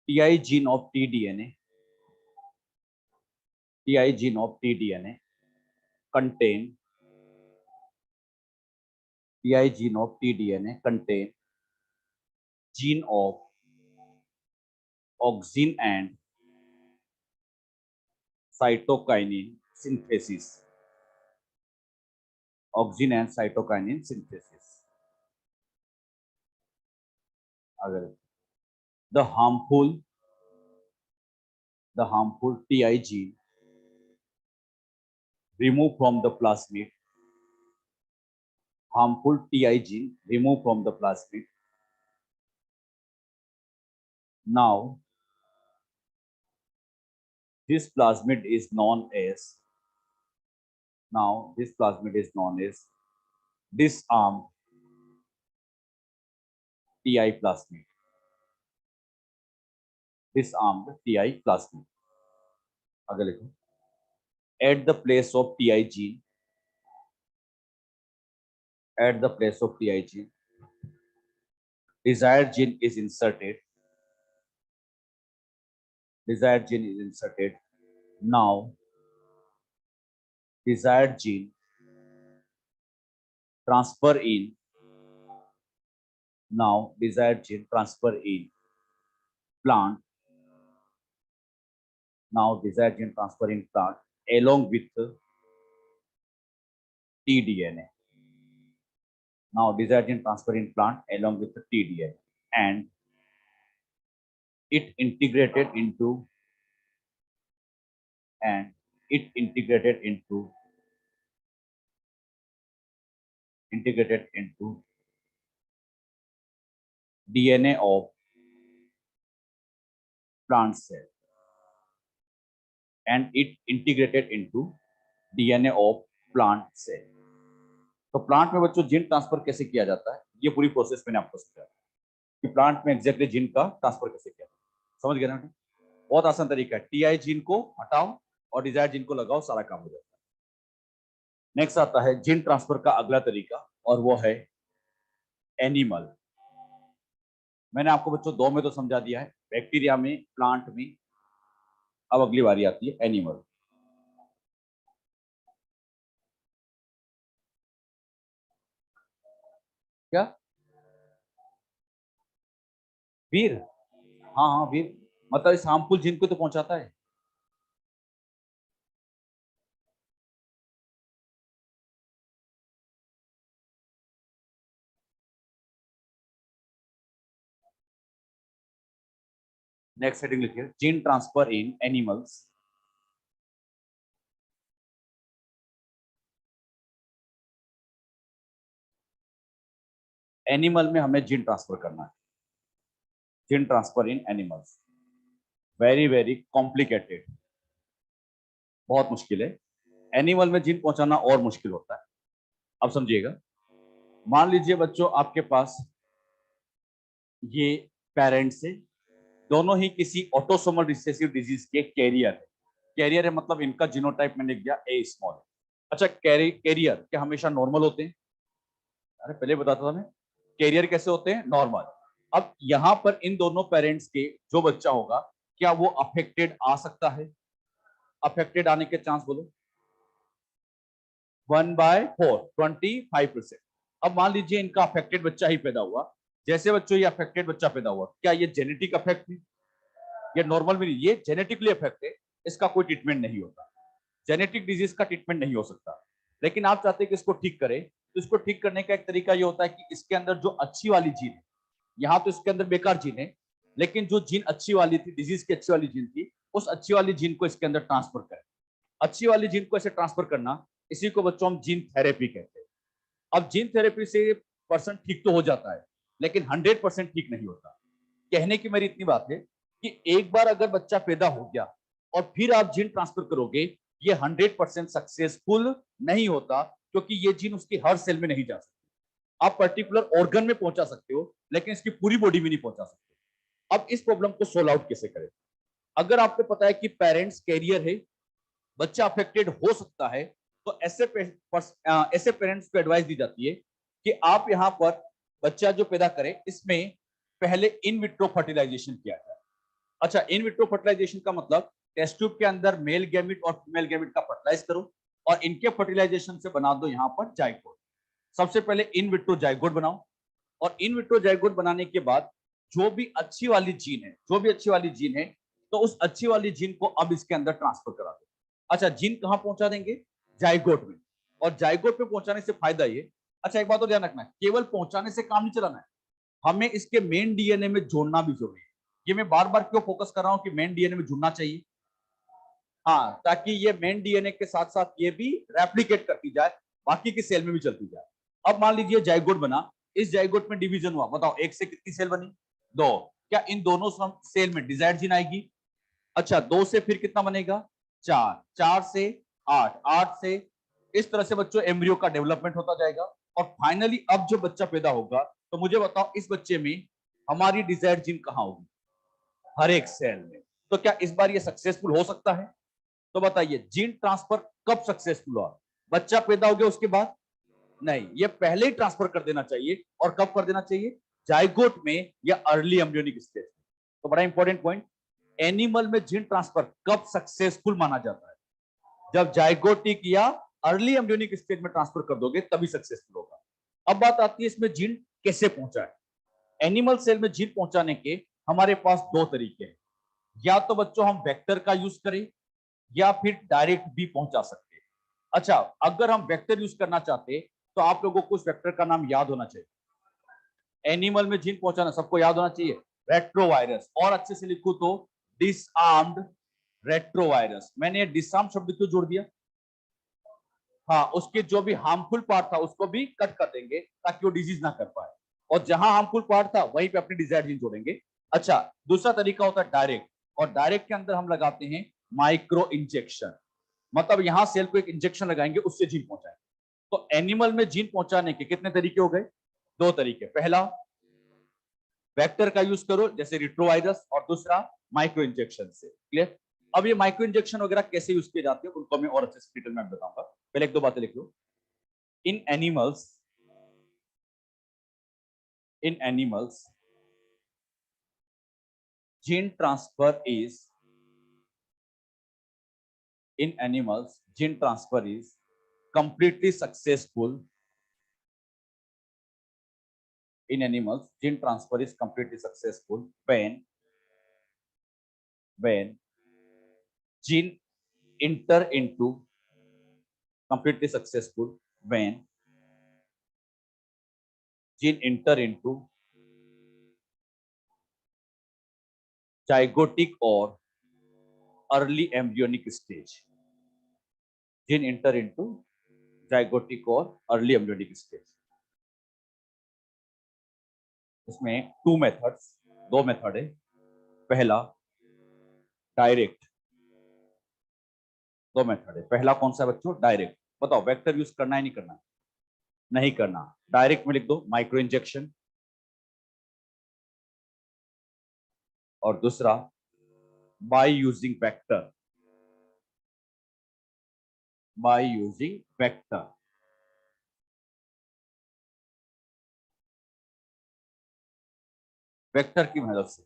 TI gene of tDNA, TI gene of tDNA contain TI gene of tDNA contain gene of auxin and cytokinin synthesis. Auxin and cytokinin synthesis. आगे the harmful TI gene removed from the plasmid. Harmful TI gene removed from the plasmid. Now this plasmid is known as disarmed TI plasmid. Disarmed TI plasmid. आगे लिखो, at the place of TI gene, at the place of TI gene, desired gene is inserted. Desired gene is inserted. Now desired gene transfer in. Now desired gene transfer in plant. Now desired gene transfer in plant along with tDNA. Now desired gene transfer in plant along with the tDNA, and it integrated into DNA of plant cell, and it integrated into DNA of plant cell. तो plant में बच्चों gene transfer कैसे किया जाता है, ये पूरी process मैंने आपको समझाया कि प्लांट में एग्जैक्टली जीन का ट्रांसफर कैसे किया। समझ गए ना? बहुत आसान तरीका है, टीआई जीन को हटाओ और डिजायर जीन को लगाओ, सारा काम हो जाता है। नेक्स्ट आता है जीन ट्रांसफर का अगला तरीका, और वो है एनिमल। मैंने आपको बच्चों दो में तो समझा दिया है, बैक्टीरिया में, प्लांट में। अब अगली बारी आती है एनिमल। क्या वीर? हाँ हाँ वीर, मतलब इस हार्मफुल जीन को तो पहुंचाता है। नेक्स्ट हेडिंग लिखिए, जीन ट्रांसफर इन एनिमल्स। एनिमल में हमें जीन ट्रांसफर करना है, जीन ट्रांसफर इन एनिमल्स। वेरी वेरी कॉम्प्लिकेटेड, बहुत मुश्किल है। एनिमल में जीन पहुंचाना और मुश्किल होता है। अब समझिएगा, मान लीजिए बच्चों आपके पास ये पेरेंट्स है, दोनों ही किसी ऑटोसोमल रिसेसिव डिजीज के कैरियर है। कैरियर है मतलब इनका जीनोटाइप मैंने लिख दिया ए स्मॉल। अच्छा, कैरियर क्या हमेशा नॉर्मल होते हैं? अरे पहले बताता था मैं, कैरियर कैसे होते हैं? नॉर्मल। अब यहां पर इन दोनों पेरेंट्स के जो बच्चा होगा, क्या वो अफेक्टेड आ सकता है? अफेक्टेड आने के चांस बोलो। 1/4, 25%। अब मान लीजिए इनका अफेक्टेड बच्चा ही पैदा हुआ। जैसे बच्चों ये अफेक्टेड बच्चा पैदा हुआ, क्या ये जेनेटिक अफेक्ट है? ये नॉर्मल में नहीं, ये जेनेटिकली अफेक्ट है। इसका कोई ट्रीटमेंट नहीं होता। जेनेटिक डिजीज का ट्रीटमेंट नहीं हो सकता। लेकिन आप चाहते हैं कि इसको ठीक करें, तो इसको ठीक करने का एक तरीका ये होता है कि इसके अंदर जो अच्छी वाली जीन है, यहाँ तो इसके अंदर बेकार जीन है, लेकिन जो जीन अच्छी वाली थी, डिजीज की अच्छी वाली जीन थी, उस अच्छी वाली जीन को इसके अंदर ट्रांसफर करें। अच्छी वाली जीन को ऐसे ट्रांसफर करना, इसी को बच्चों हम जीन थेरेपी कहते हैं। अब जीन थेरेपी से पर्सन ठीक तो हो जाता है, लेकिन 100% ठीक नहीं होता। कहने की मेरी इतनी बात है कि एक बार अगर बच्चा पैदा हो गया और फिर आप जीन ट्रांसफर करोगे, ये 100% सक्सेसफुल नहीं होता, क्योंकि ये जीन उसकी हर सेल में नहीं जा सकती। आप पर्टिकुलर ऑर्गन में पहुंचा सकते हो, लेकिन इसकी पूरी बॉडी में नहीं पहुंचा सकते। अब इस प्रॉब्लम को सोल्व आउट कैसे करें? अगर आपको पता है कि पेरेंट्स कैरियर है, बच्चा अफेक्टेड हो सकता है, तो ऐसे पेरेंट्स को एडवाइस दी जाती है कि आप यहाँ पर बच्चा जो पैदा करें, इसमें पहले इन विट्रो फर्टिलाइजेशन किया जाए। अच्छा, इन विट्रो फर्टिलाइजेशन का मतलब टेस्ट ट्यूब के अंदर मेल गैमिट और फीमेल गैमिट का फर्टिलाइज करो और इनके फर्टिलाइजेशन से बना दो यहाँ पर जाइगोट। सबसे पहले इन विट्रो जाइगोट बनाओ, और इन विट्रो जाइगोट बनाने के बाद जो भी अच्छी वाली जीन है, जो भी अच्छी वाली जीन है, तो उस अच्छी वाली जीन को अब इसके अंदर ट्रांसफर करा दो। अच्छा, जीन कहां पहुंचा देंगे? जाइगोट में। और जाइगोट में पहुंचाने से फायदा ये, अच्छा एक बात तो ध्यान रखना है, केवल पहुंचाने से काम नहीं चलाना है, हमें इसके मेन डीएनए में जोड़ना भी जरूरी है। ये मैं बार बार क्यों फोकस कर रहा हूं कि मेन डीएनए में जुड़ना चाहिए? हाँ, ताकि ये मेन डीएनए के साथ साथ ये भी रेप्लिकेट करती जाए, बाकी की सेल में भी चलती जाए। अब मान लीजिए जाइगोट बना, इस जाइगोट में डिवीजन हुआ, बताओ एक से कितनी सेल बनी? दो। क्या इन दोनों सेल में डिजायर्ड जीन आएगी? अच्छा, दो से फिर कितना बनेगा? चार, चार से आठ, आठ से, इस तरह से बच्चों एम्ब्रियो का डेवलपमेंट होता जाएगा। और फाइनली अब जो बच्चा पैदा होगा, तो मुझे बताओ इस बच्चे में हमारी डिजायर्ड जीन कहां होगी? हर एक सेल में। तो क्या इस बार ये सक्सेसफुल हो सकता है? तो बताइए, जीन ट्रांसफर कब सक्सेसफुल हुआ? बच्चा पैदा हो गया उसके बाद? नहीं, ये पहले ही ट्रांसफर कर देना चाहिए। और कब कर देना चाहिए? जाइगोट में या अर्ली एम्ब्रियोनिक स्टेज में। तो बड़ा इंपॉर्टेंट पॉइंट, एनिमल में जीन ट्रांसफर कब सक्सेसफुल माना जाता है? जब जाइगोटिक या अर्ली एम्ब्रियोनिक स्टेज में ट्रांसफर कर दोगे, तभी सक्सेसफुल होगा। अब बात आती है इसमें जीन कैसे पहुंचा है। एनिमल सेल में जीन पहुंचाने के हमारे पास दो तरीके हैं। या तो बच्चों हम वेक्टर का यूज करें, या फिर डायरेक्ट भी पहुंचा सकते हैं। अच्छा, अगर हम वेक्टर यूज करना चाहते, तो आप लोगों को उस वेक्टर का नाम याद होना चाहिए। एनिमल में जीन पहुंचाना सबको याद होना चाहिए, रेट्रोवायरस। और अच्छे से लिखू तो डिसआर्म्ड रेट्रोवायरस। मैंने डिसआर्म शब्द क्यों जोड़ दिया? हाँ, उसके जो भी हार्मफुल पार्ट था उसको भी कट कर देंगे, ताकि वो डिजीज ना कर पाए। और जहां हार्मफुल पार्ट था वहीं पे अपनी डिजायर्ड जीन जोड़ेंगे। अच्छा, दूसरा तरीका होता है डायरेक्ट। और डायरेक्ट के अंदर हम लगाते हैं माइक्रो इंजेक्शन। मतलब यहां सेल को एक इंजेक्शन लगाएंगे, उससे जीन पहुंचाएंगे। तो एनिमल में जीन पहुंचाने के कितने तरीके हो गए? दो तरीके। पहला, वेक्टर का यूज करो जैसे रिट्रोवायरस, और दूसरा माइक्रो इंजेक्शन से। क्लियर? अब ये माइक्रो इंजेक्शन वगैरह कैसे यूज किए जाते हैं, उनको मैं और अच्छे से डिटेल में बताऊंगा। पहले एक दो बातें लिख लो। इन animals, in animals, gene transfer is in animals gene transfer is completely successful. In animals gene transfer is completely successful when gene enter into completely successful when gene enter into zygotic or early embryonic stage. Gene enter into zygotic or early embryonic stage. इसमें दो method है। पहला, direct. दो method है, पहला कौन सा बच्चों? डायरेक्ट। बताओ वेक्टर यूज करना है नहीं करना? नहीं करना। डायरेक्ट में लिख दो माइक्रो इंजेक्शन, और दूसरा by using vector, by using vector. Vector की मदद से,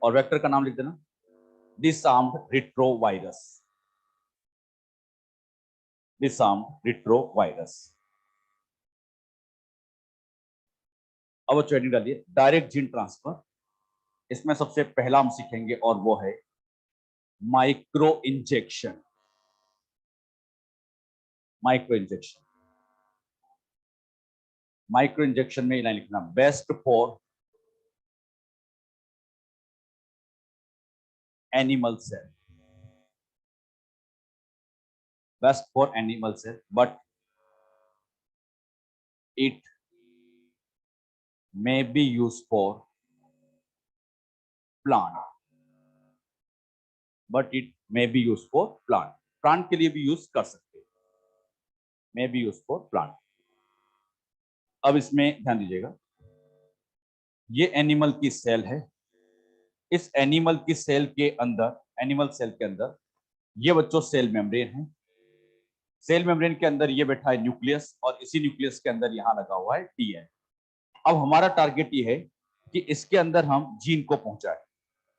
और वेक्टर का नाम लिख देना डिसआर्म्ड रिट्रोवायरस, डिसआर्म्ड रिट्रोवायरस। अब ट्रेनिंग डालिए डायरेक्ट जीन ट्रांसफर। इसमें सबसे पहला हम सीखेंगे और वो है micro injection. Micro injection, micro injection में लाइन लिखना best for animal cell, best for animal cell, but it may be used for plant, but it may be used for plant, plant के लिए भी यूज कर सकते हैं, may be used for plant। अब इसमें ध्यान दीजिएगा, ये एनिमल की सेल है, इस एनिमल की सेल के अंदर, एनिमल सेल के अंदर ये बच्चों सेल मेम्ब्रेन है, सेल मेम्ब्रेन के अंदर ये बैठा है न्यूक्लियस, और इसी न्यूक्लियस के अंदर यहाँ लगा हुआ है डीएनए। अब हमारा टारगेट ये है कि इसके अंदर हम जीन को पहुंचाए।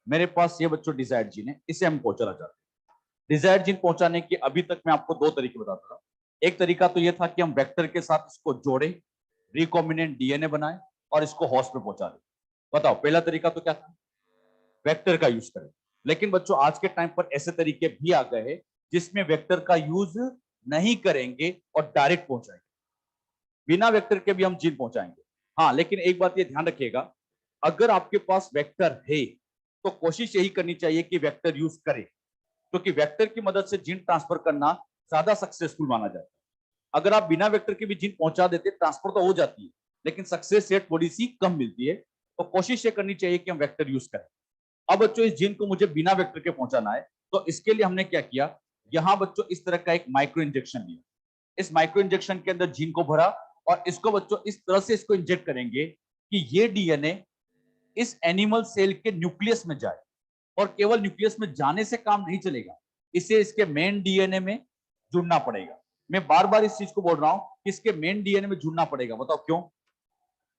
मेरे पास ये बच्चों डिजायर्ड जीन है, इसे हम पहुंचाना चाहते हैं। डिजायर्ड जीन पहुंचाने के अभी तक मैं आपको दो तरीके बताता था। एक तरीका तो ये था कि हम वेक्टर के साथ इसको जोड़े, रिकॉम्बिनेंट डीएनए बनाए और इसको हॉस्ट में पहुंचा दें। बताओ पहला तरीका तो क्या था? वेक्टर का यूज करें। लेकिन बच्चों आज के टाइम पर ऐसे तरीके भी आ गए हैं जिसमें वेक्टर का यूज नहीं करेंगे और डायरेक्ट पहुंचाएंगे, बिना वेक्टर के भी हम जीन पहुंचाएंगे। हाँ, लेकिन एक बात ये ध्यान रखिएगा, अगर आपके पास वेक्टर है तो कोशिश यही करनी चाहिए कि वेक्टर यूज करें, क्योंकि वेक्टर की मदद से जीन ट्रांसफर करना ज्यादा सक्सेसफुल माना जाता है। अगर आप बिना वेक्टर के भी जीन पहुंचा देते, ट्रांसफर तो हो जाती है लेकिन सक्सेस रेट थोड़ी सी कम मिलती है, तो कोशिश ये करनी चाहिए कि हम वेक्टर यूज करें। अब बच्चों इस जीन को मुझे बिना वेक्टर के पहुंचाना है, तो इसके लिए हमने क्या किया, यहां बच्चों इस तरह का एक माइक्रो इंजेक्शन लिया, इस माइक्रो इंजेक्शन के अंदर जीन को भरा, और इसको बच्चों इस तरह से इसको इंजेक्ट करेंगे कि ये डीएनए इस एनिमल सेल के न्यूक्लियस में जाए, और केवल न्यूक्लियस में जाने से काम नहीं चलेगा, इसे इसके मेन डीएनए में जुड़ना पड़ेगा। मैं बार बार इस चीज को बोल रहा हूं कि इसके मेन डीएनए में जुड़ना पड़ेगा। बताओ क्यों?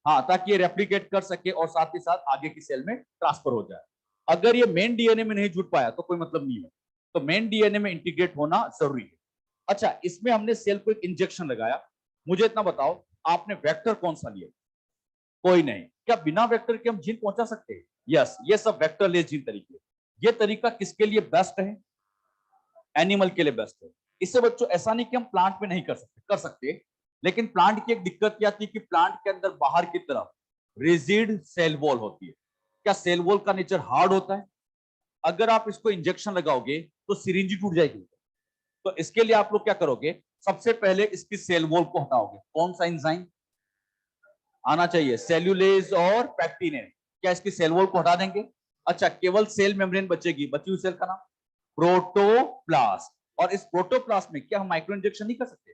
हाँ, ताकि ये रेप्लिकेट कर सके और साथ ही साथ आगे की सेल में ट्रांसफर हो जाए। अगर ये मेन डीएनए में नहीं जुड़ पाया तो कोई मतलब नहीं है, तो मेन डीएनए में इंटीग्रेट होना जरूरी है। अच्छा, इसमें हमने सेल को एक इंजेक्शन लगाया। मुझे इतना बताओ, आपने वेक्टर कौन सा लिया? कोई नहीं। क्या बिना वेक्टर के हम जीन पहुंचा सकते हैं? यस, ये सब वेक्टर लेस जीन तरीके। ये तरीका किसके लिए बेस्ट है? एनिमल के लिए बेस्ट है। इससे बच्चों ऐसा नहीं कि हम प्लांट में नहीं कर सकते, कर सकते, लेकिन प्लांट की एक दिक्कत क्या आती है कि प्लांट के अंदर बाहर की तरफ रिजिड सेल वॉल होती है। क्या सेल वॉल का नेचर हार्ड होता है? अगर आप इसको इंजेक्शन लगाओगे तो सिरिंज टूट जाएगी। तो इसके लिए आप लोग क्या करोगे, सबसे पहले इसकी सेल वॉल को हटाओगे। कौन सा एंजाइम आना चाहिए? सेल्यूलेज और पैक्टिन। क्या इसकी सेल वॉल को हटा देंगे? अच्छा, केवल सेल मेम्ब्रेन बचेगी। बची हुई सेल का नाम प्रोटोप्लास्ट। और इस प्रोटोप्लास्ट में क्या हम माइक्रो इंजेक्शन नहीं कर सकते?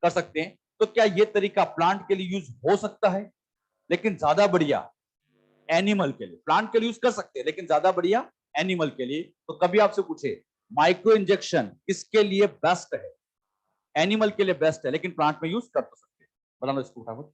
कर सकते हैं। तो क्या यह तरीका प्लांट के लिए यूज हो सकता है? लेकिन ज्यादा बढ़िया एनिमल के लिए। प्लांट के लिए यूज कर सकते हैं लेकिन ज्यादा बढ़िया एनिमल के लिए। तो कभी आपसे पूछे माइक्रो इंजेक्शन किसके लिए बेस्ट है? एनिमल के लिए बेस्ट है, लेकिन प्लांट में यूज कर तो सकते हैं। बता लो इसको फटाफट।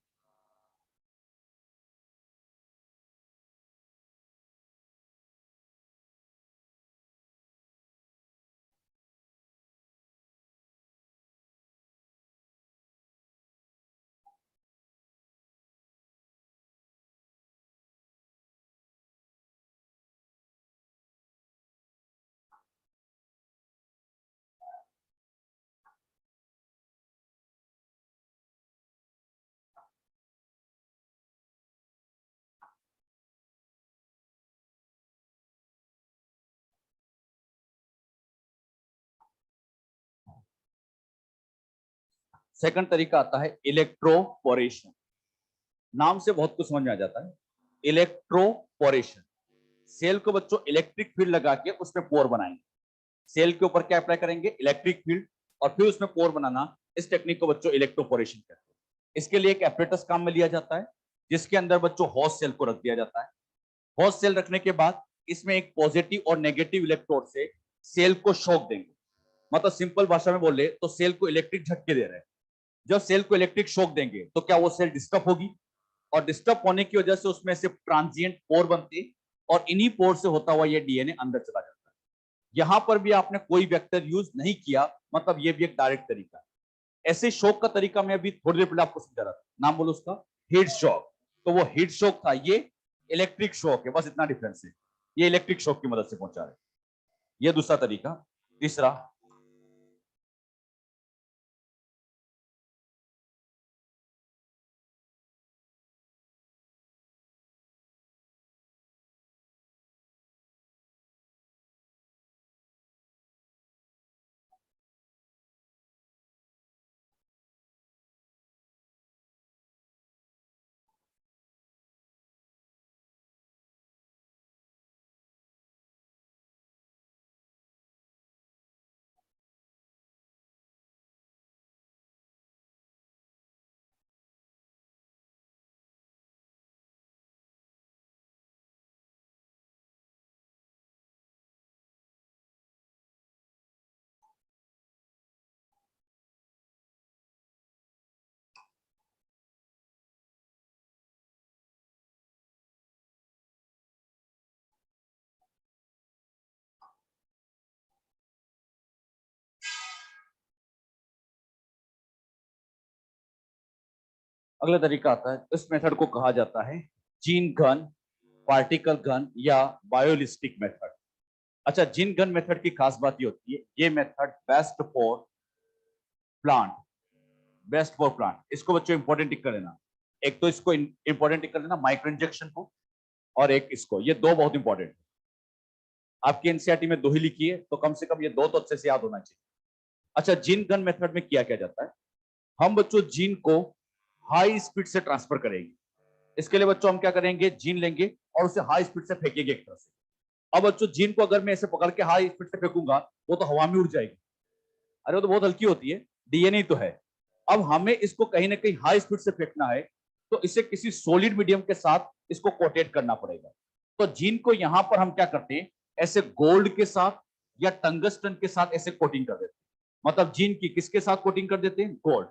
सेकंड तरीका आता है इलेक्ट्रोपोरेशन। नाम से बहुत कुछ समझ में आ जाता है। इलेक्ट्रोपोरेशन सेल को बच्चों इलेक्ट्रिक फील्ड लगा के उसमें पोर बनाएंगे। सेल के ऊपर क्या अप्लाई करेंगे? इलेक्ट्रिक फील्ड, और फिर उसमें पोर बनाना। इस टेक्निक को बच्चों इलेक्ट्रोपोरेशन कहते हैं। इसके लिए एक एपरेटस काम में लिया जाता है, जिसके अंदर बच्चों होस्ट सेल को रख दिया जाता है। होस्ट सेल रखने के बाद इसमें एक पॉजिटिव और नेगेटिव इलेक्ट्रोड से सेल को शॉक देंगे। मतलब सिंपल भाषा में बोले तो सेल को इलेक्ट्रिक झटके दे रहे हैं। जब सेल को इलेक्ट्रिक शॉक देंगे तो क्या वो सेल डिस्टर्ब होगी, और डिस्टर्ब होने की वजह से उसमें से ट्रांजिएंट पोर बनते, और इन्हीं पोर से होता हुआ ये डीएनए अंदर चला जाता है। यहां पर भी आपने कोई वेक्टर यूज नहीं किया, मतलब ये भी एक डायरेक्ट तरीका है। ऐसे शॉक का तरीका मैं अभी थोड़ी देर पहले आपको समझा रहा था, नाम बोलो उसका, हीट शॉक। तो वो हीट शॉक था, ये इलेक्ट्रिक शॉक है, बस इतना डिफरेंस है। ये इलेक्ट्रिक शॉक की मदद से पहुंचा रहे। ये दूसरा तरीका। तीसरा, अगला तरीका आता है, इस मेथड को कहा जाता है जीन गन, पार्टिकल गन या बायोलिस्टिक मेथड। अच्छा, जीन गन मेथड की खास बात ये होती है, ये method plant best for plant. इसको बच्चों इंपॉर्टेंट टिक कर लेना। एक तो इसको इंपॉर्टेंट टिक कर लेना, माइक्रो इंजेक्शन को, और एक इसको, ये दो बहुत इंपॉर्टेंट है। आपकी एनसीईआरटी में दो ही लिखी है, तो कम से कम ये दो तो अच्छे से याद होना चाहिए। अच्छा, जीन गन मेथड में किया क्या जाता है, हम बच्चों जीन को हाई स्पीड से ट्रांसफर करेंगे। इसके लिए बच्चों हम क्या करेंगे, जीन लेंगे और उसे हाई स्पीड से फेंकेंगे एक तरह से। अब बच्चों जीन को अगर मैं ऐसे पकड़ के हाई स्पीड से फेंकूंगा, वो तो हवा में उड़ जाएगी। अरे वो तो बहुत हल्की होती है, डीएनए तो है। अब हमें इसको कहीं ना कहीं हाई स्पीड से फेंकना है, तो इसे किसी सॉलिड मीडियम के साथ इसको कोटेट करना पड़ेगा। तो जीन को यहां पर हम क्या करते हैं, ऐसे गोल्ड के साथ या टंगस्टन के साथ ऐसे कोटिंग कर देते हैं। मतलब जीन की किसके साथ कोटिंग कर देते हैं? गोल्ड।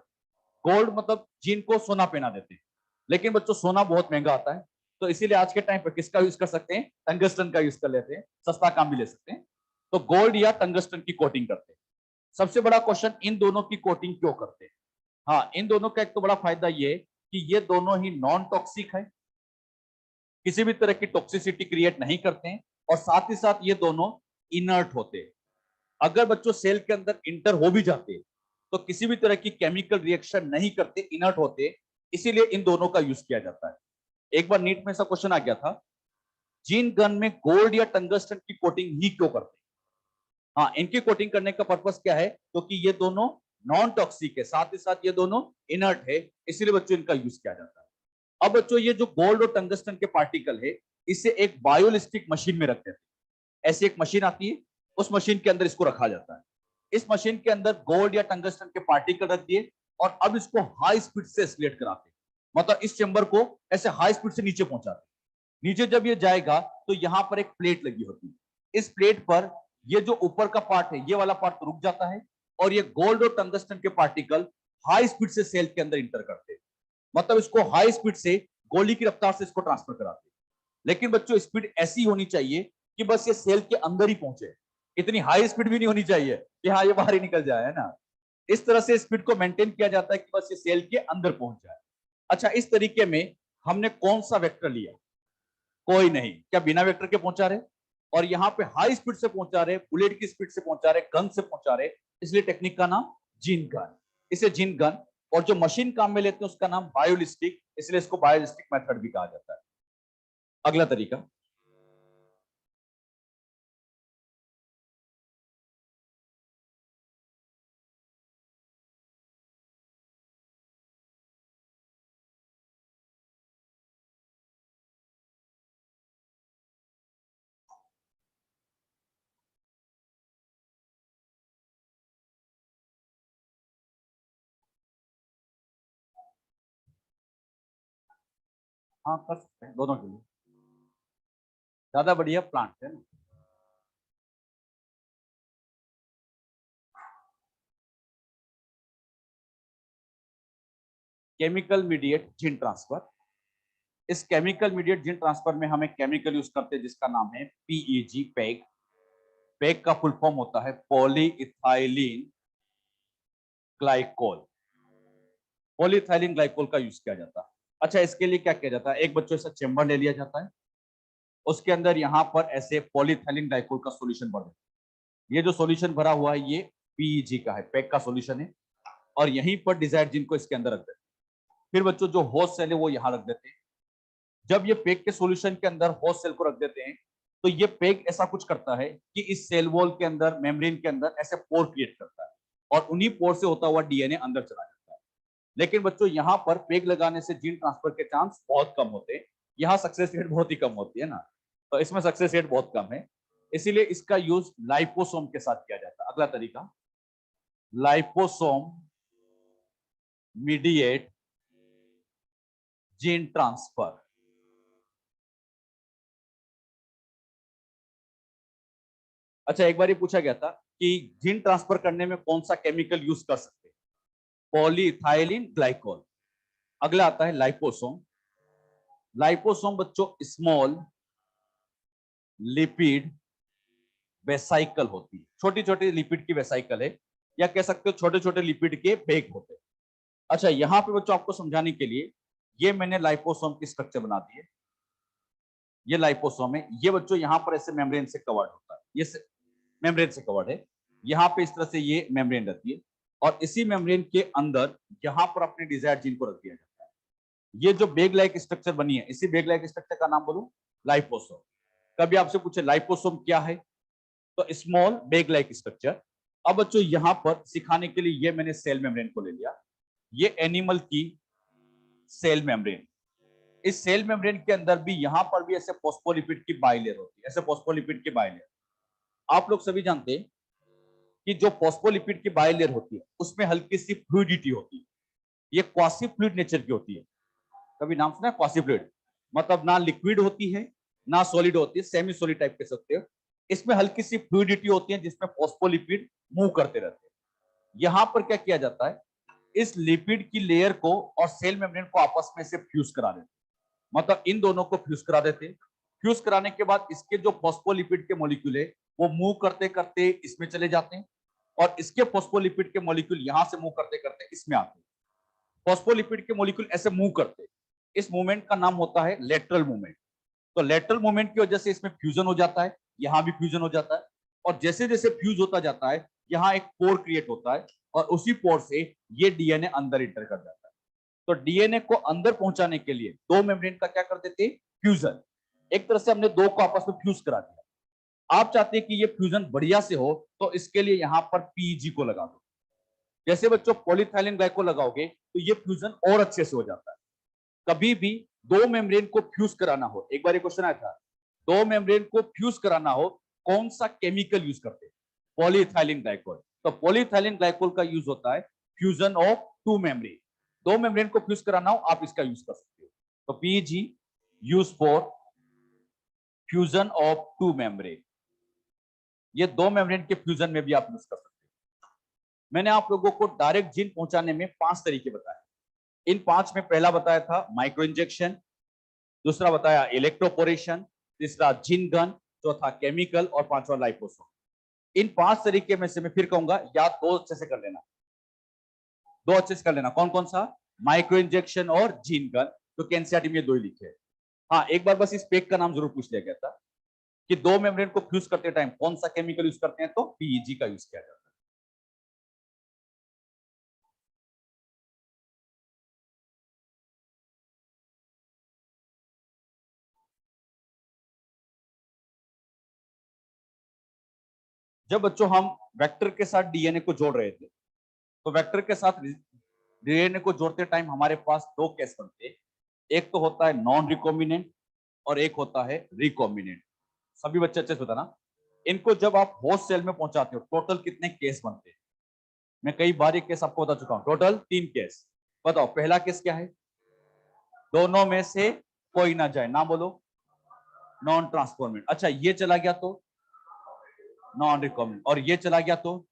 गोल्ड मतलब जीन को सोना पहना देते हैं। लेकिन बच्चों सोना बहुत महंगा आता है, तो इसीलिए आज के टाइम पर किसका यूज कर सकते हैं? टंगस्टन का यूज कर लेते हैं, सस्ता काम भी ले सकते हैं। तो गोल्ड या टंगस्टन की कोटिंग करते हैं। सबसे बड़ा क्वेश्चन, इन दोनों की कोटिंग क्यों करते हैं? हाँ, इन दोनों का एक तो बड़ा फायदा ये कि ये दोनों ही नॉन टॉक्सिक है, किसी भी तरह की टॉक्सिसिटी क्रिएट नहीं करते हैं, और साथ ही साथ ये दोनों इनर्ट होते हैं। अगर बच्चों सेल के अंदर इंटर हो भी जाते तो किसी भी तरह की केमिकल रिएक्शन नहीं करते, इनर्ट होते। इसीलिए इन दोनों का यूज किया जाता है। एक बार नीट में ऐसा क्वेश्चन आ गया था, जीन गन में गोल्ड या टंगस्टन की कोटिंग ही क्यों करते? हाँ, इनकी कोटिंग करने का पर्पस क्या है? क्योंकि ये दोनों नॉन टॉक्सिक है, साथ ही साथ ये दोनों इनर्ट है, इसीलिए बच्चों इनका यूज किया जाता है। अब बच्चों ये जो गोल्ड और टंगस्टन के पार्टिकल है, इसे एक बायोलिस्टिक मशीन में रखते हैं। ऐसी एक मशीन आती है, उस मशीन के अंदर इसको रखा जाता है। इस मशीन के अंदर गोल्ड या टंगस्टन के पार्टिकल रख दिए, और अब इसको हाई स्पीड से एस्केलेट कराते हैं। मतलब इस चेंबर को ऐसे हाई स्पीड से नीचे पहुंचाते हैं। नीचे जब ये जाएगा तो यहां पर एक प्लेट लगी होती है। इस प्लेट पर ये जो ऊपर का पार्ट है, ये वाला पार्ट तो रुक जाता है, और ये गोल्ड और टंगस्टन के पार्टिकल हाई स्पीड से सेल के अंदर इंटर करते हैं। मतलब इसको हाई स्पीड से, गोली की रफ्तार से इसको ट्रांसफर कराते हैं। लेकिन बच्चों स्पीड ऐसी होनी चाहिए कि बस ये सेल के अंदर ही पहुंचे। इतनी हाई स्पीड भी नहीं होनी चाहिए कि हाँ ये बाहर ही निकल जाए, है ना। इस तरह से स्पीड को मेंटेन किया जाता है कि बस ये सेल के अंदर पहुंच जाए। अच्छा, इस तरीके में हमने कौन सा वेक्टर लिया? कोई नहीं। क्या बिना वेक्टर के पहुंचा रहे? और यहाँ पे हाई स्पीड से पहुंचा रहे, बुलेट की स्पीड से पहुंचा रहे, गन से पहुंचा रहे, इसलिए टेक्निक का नाम जीन गन। इसे जीन गन, और जो मशीन काम में लेते हैं उसका नाम बायोलिस्टिक, इसलिए इसको बायोलिस्टिक मेथड भी कहा जाता है। अगला तरीका, हाँ कर सकते हैं दोनों के लिए, ज्यादा बढ़िया प्लांट है ना। Chemical mediate gene transfer. इस केमिकल मीडिएट जीन ट्रांसफर में हमें केमिकल यूज करते हैं जिसका नाम है पीईजी, पेग। पेग का फुल फॉर्म होता है poly ethylene glycol. Poly ethylene glycol का यूज किया जाता है। अच्छा, इसके लिए क्या किया जाता है, एक बच्चों से चेंबर ले लिया जाता है, उसके अंदर यहाँ पर ऐसे पॉलीथाइलिन ग्लाइकोल का सॉल्यूशन भर देते हैं। ये जो सॉल्यूशन भरा हुआ है ये पीईजी का है, पेग का सॉल्यूशन है, और यहीं पर डिजायर्ड जीन को इसके अंदर रख देते हैं। फिर बच्चों जो होस्ट सेल है वो यहाँ रख देते हैं। जब ये पेग के सॉल्यूशन के अंदर होस्ट सेल को रख देते हैं तो ये पेग ऐसा कुछ करता है कि इस सेल वॉल के अंदर, मेम्ब्रेन के अंदर ऐसे पोर क्रिएट करता है, और उन्हीं पोर से होता हुआ डीएनए अंदर चला जाता है। लेकिन बच्चों यहाँ पर पेग लगाने से जीन ट्रांसफर के चांस बहुत कम होते हैं, यहाँ सक्सेस रेट बहुत ही कम होती है ना, तो इसमें सक्सेस रेट बहुत कम है। इसीलिए इसका यूज लाइपोसोम के साथ किया जाता है। अगला तरीका, लाइपोसोम मीडिएट जीन ट्रांसफर। अच्छा, एक बार ये पूछा गया था कि जीन ट्रांसफर करने में कौन सा केमिकल यूज कर सकते हैं, पॉलीइथाइलिन ग्लाइकोल। अगला आता है लाइपोसोम। लाइपोसोम बच्चों स्मॉल लिपिड वेसाइकल होती है, छोटी छोटी लिपिड की वेसाइकल है, या कह सकते हो छोटे छोटे लिपिड के बेग होते हैं। अच्छा, यहाँ पे बच्चों आपको समझाने के लिए ये मैंने लाइपोसोम की स्ट्रक्चर बना दी है। ये लाइपोसोम है, ये बच्चों यहाँ पर ऐसे मेम्ब्रेन से कवर्ड होता है, ये मेम्ब्रेन से कवर्ड है। यहाँ पे इस तरह से ये मेम्ब्रेन रहती है, और इसी मेम्ब्रेन के अंदर यहाँ पर अपने डिजायर्ड जीन को रख दिया जाता है। ये जो बेग लाइक स्ट्रक्चर बनी है, इसी बेग लाइक स्ट्रक्चर का नाम बोलूं लाइपोसोम। कभी आपसे पूछे लाइपोसोम क्या है, तो स्मॉल बेग लाइक स्ट्रक्चर। अब बच्चों यहाँ पर सिखाने के लिए ये मैंने सेल मेम्ब्रेन को ले लिया, ये एनिमल की सेल मेम्ब्रेन। इस सेल मेम्ब्रेन के अंदर भी यहाँ पर भी ऐसे फॉस्फोलिपिड की बाइलेयर होती है, ऐसे फॉस्फोलिपिड की बाइलेयर। आप लोग सभी जानते हैं कि जो फॉस्फोलिपिड की बाइलेयर होती है उसमें हल्की सी फ्लूइडिटी होती है, ये क्वासी फ्लूइड नेचर की होती है। कभी नाम सुना है क्वासी फ्लूइड, मतलब ना लिक्विड होती है ना सॉलिड होती है, सेमी सॉलिड टाइप कह सकते हो। इसमें हल्की सी फ्लूइडिटी होती है जिसमें फॉस्फोलिपिड मूव करते रहते हैं। यहां पर क्या किया जाता है, इस लिपिड की लेयर को और सेल मेम्ब्रेन को आपस में से फ्यूज करा देते, मतलब इन दोनों को फ्यूज करा देते। फ्यूज कराने के बाद इसके जो फॉस्फोलिपिड के मॉलिक्यूल है वो मूव करते करते इसमें चले जाते हैं, और इसके फॉस्फोलिपिड के मॉलिक्यूल यहां से मूव करते करते इसमें आते हैं। फॉस्फोलिपिड के मॉलिक्यूल ऐसे मूव करते, इस मूवमेंट का नाम होता है लेटरल मूवमेंट। तो लेटरल मूवमेंट की वजह से इसमें फ्यूजन हो जाता है, यहां भी फ्यूजन हो जाता है, और जैसे जैसे फ्यूज होता जाता है यहाँ एक पोर क्रिएट होता है, और उसी पोर से ये डीएनए अंदर इंटर कर जाता है। तो डीएनए को अंदर पहुंचाने के लिए दो मेम्ब्रेन का क्या कर देते हैं, फ्यूजन। एक तरह से हमने दो को आपस में फ्यूज करा दिया। आप चाहते हैं कि ये फ्यूजन बढ़िया से हो, तो इसके लिए यहां पर पीजी को लगा दो। जैसे बच्चों पॉलीथाइलिन ग्लाइकोल लगाओगे तो ये फ्यूजन और अच्छे से हो जाता है। कभी भी दो मेम्ब्रेन को फ्यूज कराना हो, एक बार क्वेश्चन आया था, दो मेम्ब्रेन को फ्यूज कराना हो कौन सा केमिकल यूज करते हैं, पॉलीइथाइलिन ग्लाइकोल। तो पॉलीइथाइलिन ग्लाइकोल का यूज होता है फ्यूजन ऑफ टू मेम्ब्रेन। दो मेम्ब्रेन को फ्यूज कराना हो आप इसका यूज कर सकते हो। तो PG use for fusion of two membrane, ये दो मेम्ब्रेन के फ्यूजन में भी आप यूज कर सकते हो। मैंने आप लोगों को डायरेक्ट जीन पहुंचाने में 5 तरीके बताए। इन 5 में पहला बताया था माइक्रो इंजेक्शन, दूसरा बताया इलेक्ट्रोपोरेशन, तीसरा जीन गन, चौथा केमिकल, और पांचवा लाइपोसोम। इन 5 तरीके में से मैं फिर कहूंगा याद दो अच्छे से कर लेना, दो अच्छे से कर लेना। कौन कौन सा, माइक्रो इंजेक्शन और जीन गन, तो एनसीईआरटी में दो ही लिखे हैं। हाँ, एक बार बस इस पेक का नाम जरूर पूछ लिया गया था कि दो मेम्ब्रेन को फ्यूज करते टाइम कौन सा केमिकल यूज करते हैं, तो पीईजी का यूज किया जाता है। जब बच्चों हम वेक्टर के साथ डीएनए को जोड़ रहे थे, तो वेक्टर के साथ डीएनए को जोड़ते टाइम हमारे पास दो केस बनते हैं। एक तो होता है नॉन रिकॉम्बिनेंट और एक होता है रिकॉम्बिनेंट। सभी बच्चे अच्छे से बताना, इनको जब आप होस्ट सेल में पहुंचाते हो टोटल कितने केस बनते हैं। मैं कई बार ये केस आपको बता चुका हूं, टोटल 3 केस। बताओ पहला केस क्या है, दोनों में से कोई ना जाए, ना बोलो, नॉन ट्रांसफॉर्मेट। अच्छा ये चला गया तो नॉन रिकॉम्बिनेंट, और ये चला गया तो।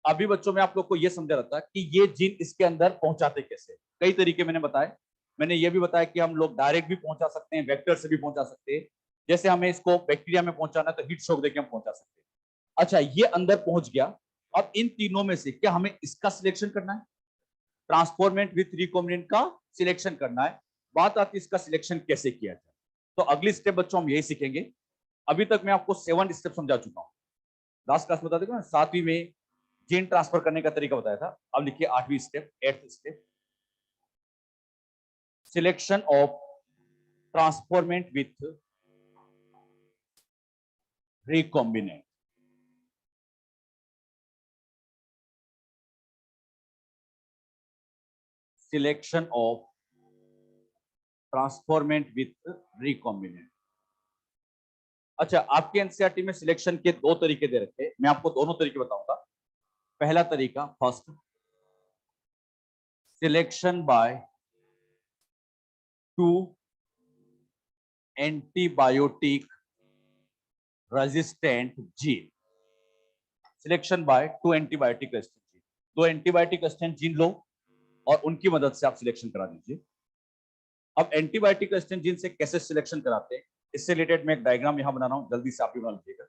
अभी बच्चों में आप लोग को ये समझा रहता कि ये जीन इसके अंदर पहुंचाते कैसे, कई तरीके मैंने बताए। मैंने ये भी बताया कि हम लोग डायरेक्ट भी पहुंचा सकते हैं, वेक्टर से भी पहुंचा सकते हैं। जैसे हमें इसको बैक्टीरिया में पहुंचाना है तो हीट शॉक देके हम पहुंचा सकते हैं। अच्छा ये अंदर पहुंच गया, अब इन तीनों में से क्या हमें इसका सिलेक्शन करना है, ट्रांसफॉर्मेंट विथ रिकॉम्बिनेंट का सिलेक्शन करना है। बात आती है इसका सिलेक्शन कैसे किया जाए। तो अगली स्टेप बच्चों हम यही सीखेंगे। अभी तक मैं आपको 7 स्टेप समझा चुका हूं। लास्ट क्लास बता देगा ना, 7वीं में जीन ट्रांसफर करने का तरीका बताया था। अब लिखिए 8वीं step, 8th step, selection of transformant with recombinant. Selection of transformant with recombinant. अच्छा आपके एनसीईआरटी में सिलेक्शन के दो तरीके दे रखे हैं, मैं आपको दोनों तरीके बताऊंगा। पहला तरीका, first, selection by two antibiotic resistant gene. Selection by two antibiotic resistant gene, दो एंटीबायोटिक रेजिस्टेंट जीन लो और उनकी मदद से आप सिलेक्शन करा दीजिए। अब एंटीबायोटिक रेजिस्टेंट जीन से कैसे सिलेक्शन कराते हैं, इससे रिलेटेड मैं एक डायग्राम यहां बना रहा हूं, जल्दी से आप भी बना लीजिएगा।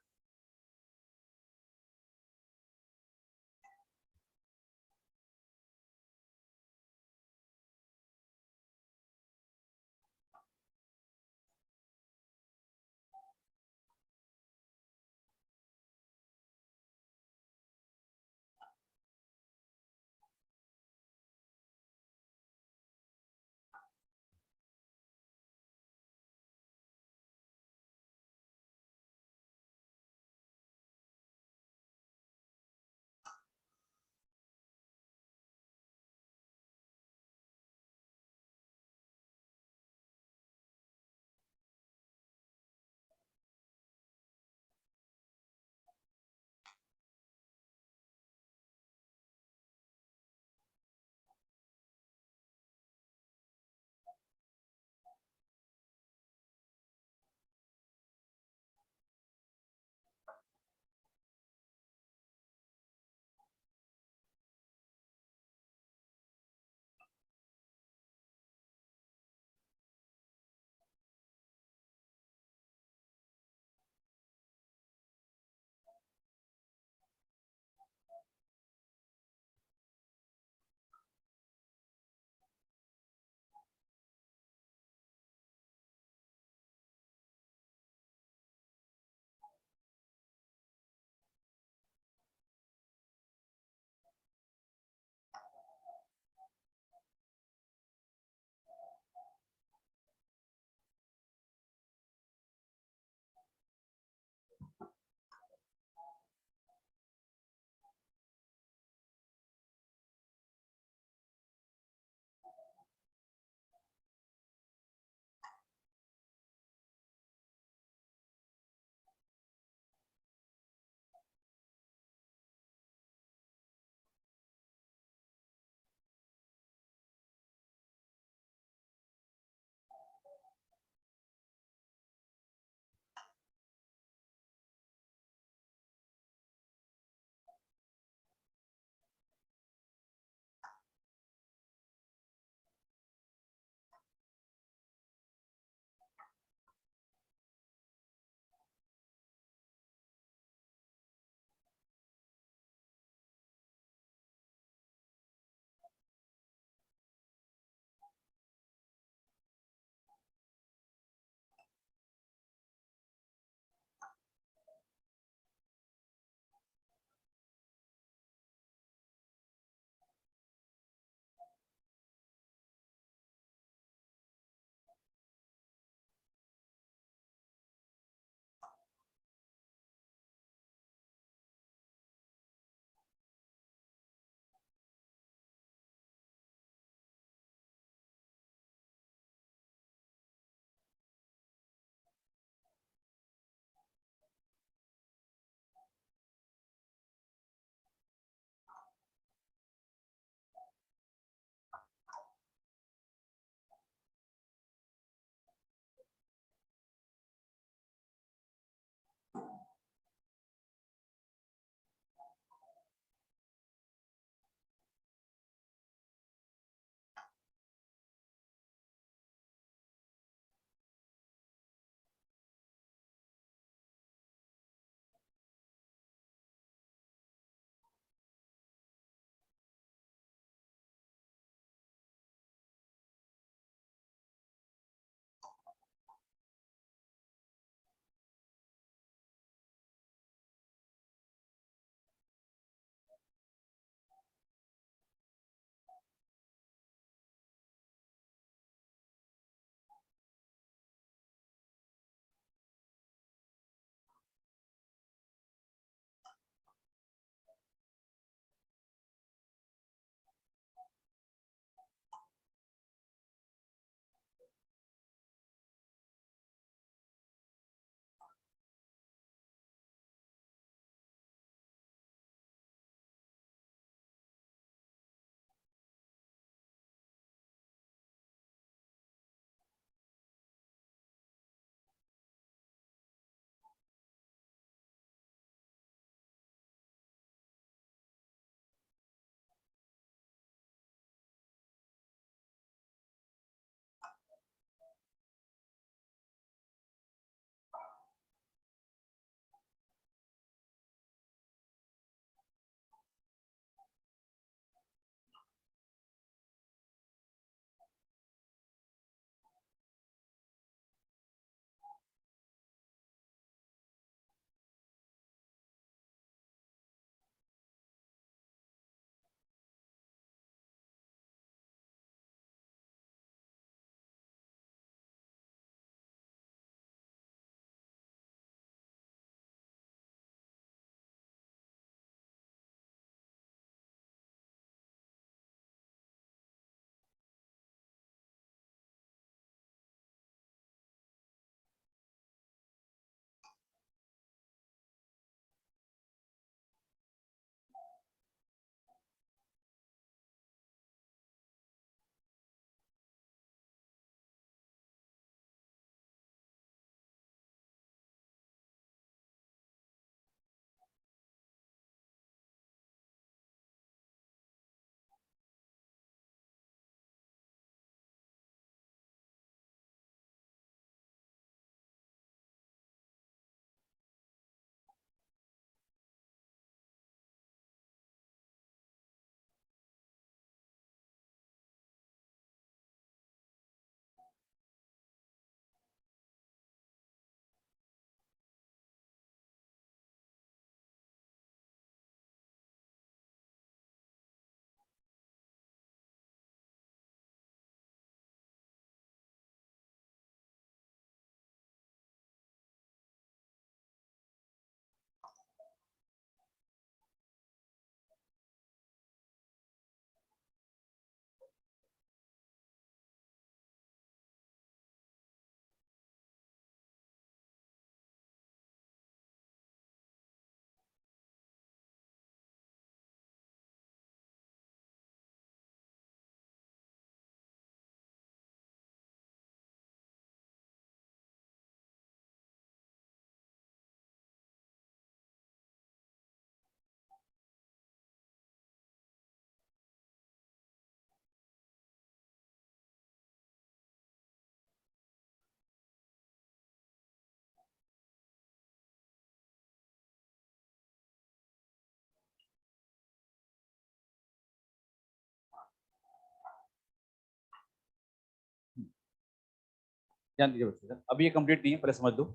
ध्यान दीजिए बच्चों, अभी ये कंप्लीट नहीं है, पहले समझ लो।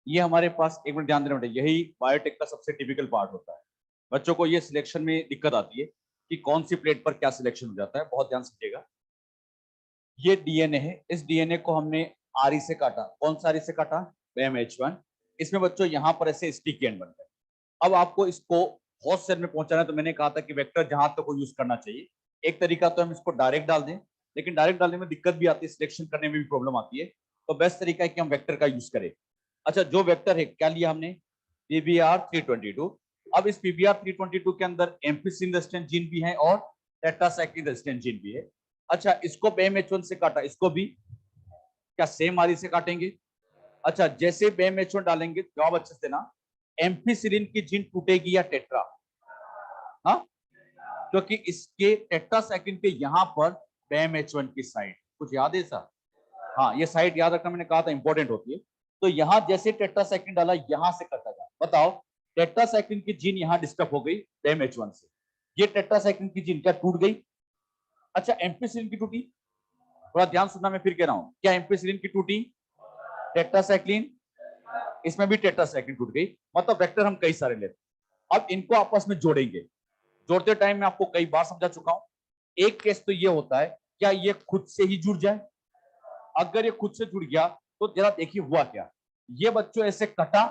ये हमारे पास, एक मिनट ध्यान देना बेटा, यही बायोटेक का सबसे टिपिकल पार्ट होता है। बच्चों को ये सिलेक्शन में दिक्कत आती है कि कौन सी प्लेट पर क्या सिलेक्शन हो जाता है, बहुत ध्यान समझिएगा। ये डीएनए है, इस डीएनए को हमने आरी से काटा। कौन सा आरी से काटा? BAMH1। इसमें बच्चों यहाँ पर ऐसे स्टिकी एंड बनता है। अब आपको इसको होस्ट सेल में पहुंचाना है, तो मैंने कहा था कि वेक्टर जहां तक को यूज करना चाहिए। एक तरीका तो हम इसको डायरेक्ट डाल दें, लेकिन डायरेक्ट डालने में दिक्कत भी आती है, सिलेक्शन करने में भी प्रॉब्लम आती है। तो बेस्ट तरीका है कि हम वेक्टर का यूज करें। अच्छा, जो वेक्टर है क्या लिया हमने? PBR322। अब इस PBR322 के अंदर एम्फिसिलिन रेजिस्टेंट जीन भी है और टेट्रासाइक्लिन रेजिस्टेंट जीन भी है। अच्छा, इसको BAMH1 से काटा, इसको भी क्या सेम आरी से काटेंगे? अच्छा, जैसे BAMH1 डालेंगे, जवाब अच्छे से देना, एम्फिसिलिन की जीन टूटेगी या टेट्रा? हाँ, क्योंकि इसके टेट्रासाइक्लिन के यहाँ पर BAMH1 की साइड कुछ याद है सर? हाँ, ये साइड याद रखना, मैंने कहा था इंपॉर्टेंट होती है। तो यहाँ जैसे टेट्रासाइक्लिन डाला, यहां से कटेगा। बताओ, टेट्रासाइक्लिन की जीन यहाँ डिस्टर्ब हो गई BAMH1 से, ये टेट्रासाइक्लिन की जीन क्या टूट गई? अच्छा, एम्फिसिलिन की टूटी? थोड़ा ध्यान सुनना, मैं फिर कह रहा हूं, क्या एम्फिसिलिन की टूटी? टेट्रासाइक्लिन, इसमें भी टेट्रासाइक्लिन टूट गई। मतलब वेक्टर हम कई सारे लेते, अब इनको आपस में जोड़ेंगे। जोड़ते टाइम मैं आपको कई बार समझा चुका हूं। एक केस तो ये होता है, क्या ये खुद से ही जुड़ जाए? अगर ये खुद से जुड़ गया तो जरा देखिए हुआ क्या। ये बच्चों ऐसे कटा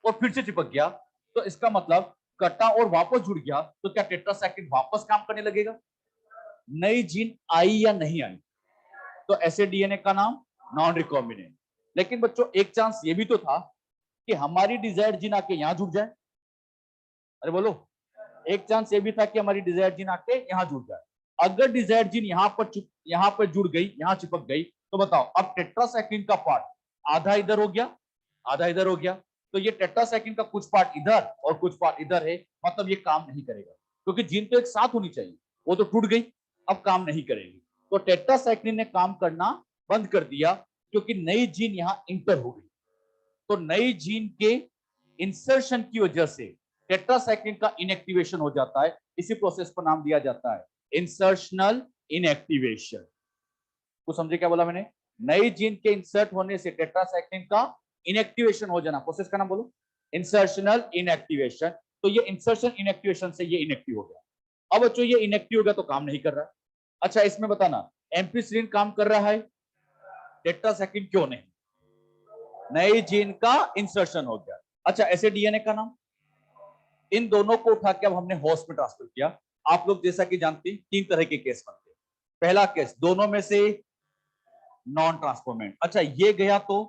और फिर से चिपक गया, तो इसका मतलब कटा और वापस जुड़ गया, तो क्या टेट्रासाइक्लिन वापस काम करने लगेगा? नई जीन आई या नहीं आई? तो ऐसे डीएनए का नाम नॉन रिकॉम्बिनेंट। लेकिन बच्चों एक चांस ये भी तो था कि हमारी डिजायर्ड जीन आके यहां जुड़ जाए। अरे बोलो, एक चांस ये भी था कि हमारी डिजायर्ड जीन आके यहां जुड़ जाए। अगर डिजायर्ड जीन यहां पर जुड़ गई, यहां चिपक गई, तो बताओ अब टेट्रासाइक्लिन का पार्ट आधा इधर हो गया, आधा इधर हो गया। तो ये टेट्रासाइक्लिन का कुछ पार्ट इधर और कुछ पार्ट इधर है, मतलब ये काम नहीं करेगा, क्योंकि जीन तो एक साथ होनी चाहिए, वो तो टूट गई, अब काम नहीं करेगी। तो टेट्रासाइक्लिन ने काम करना बंद कर दिया, क्योंकि नई जीन यहां इंटर हो गई। तो नई जीन के इंसर्शन की वजह से टेट्रासाइक्लिन का इनएक्टिवेशन हो जाता है। इसी प्रोसेस को नाम दिया जाता है इंसर्शनल इनएक्टिवेशन। कुछ समझे क्या बोला मैंने? नई जीन के इंसर्ट होने से टेट्रासाइक्लिन का इनएक्टिवेशन हो जाना, प्रोसेस का नाम बोलो इंसर्शनल इनएक्टिवेशन। तो ये इंसर्शन इनएक्टिवेशन से ये इनएक्टिव हो गया। अब बच्चों ये इनएक्टिव हो गया तो काम नहीं कर रहा। अच्छा, इसमें बताना, एम्पिसिलिन काम कर रहा है, टेट्रासाइक्लिन क्यों नहीं? नई जीन का इंसर्शन हो गया। अच्छा, ऐसे डीएनए का नाम, इन दोनों को उठा के अब हमने होस्ट में ट्रांसफर किया। आप लोग जैसा कि जानते हैं, तीन तरह के केस बनते हैं। पहला केस, दोनों में से नॉन ट्रांसफॉर्मेंट। अच्छा, ये गया तो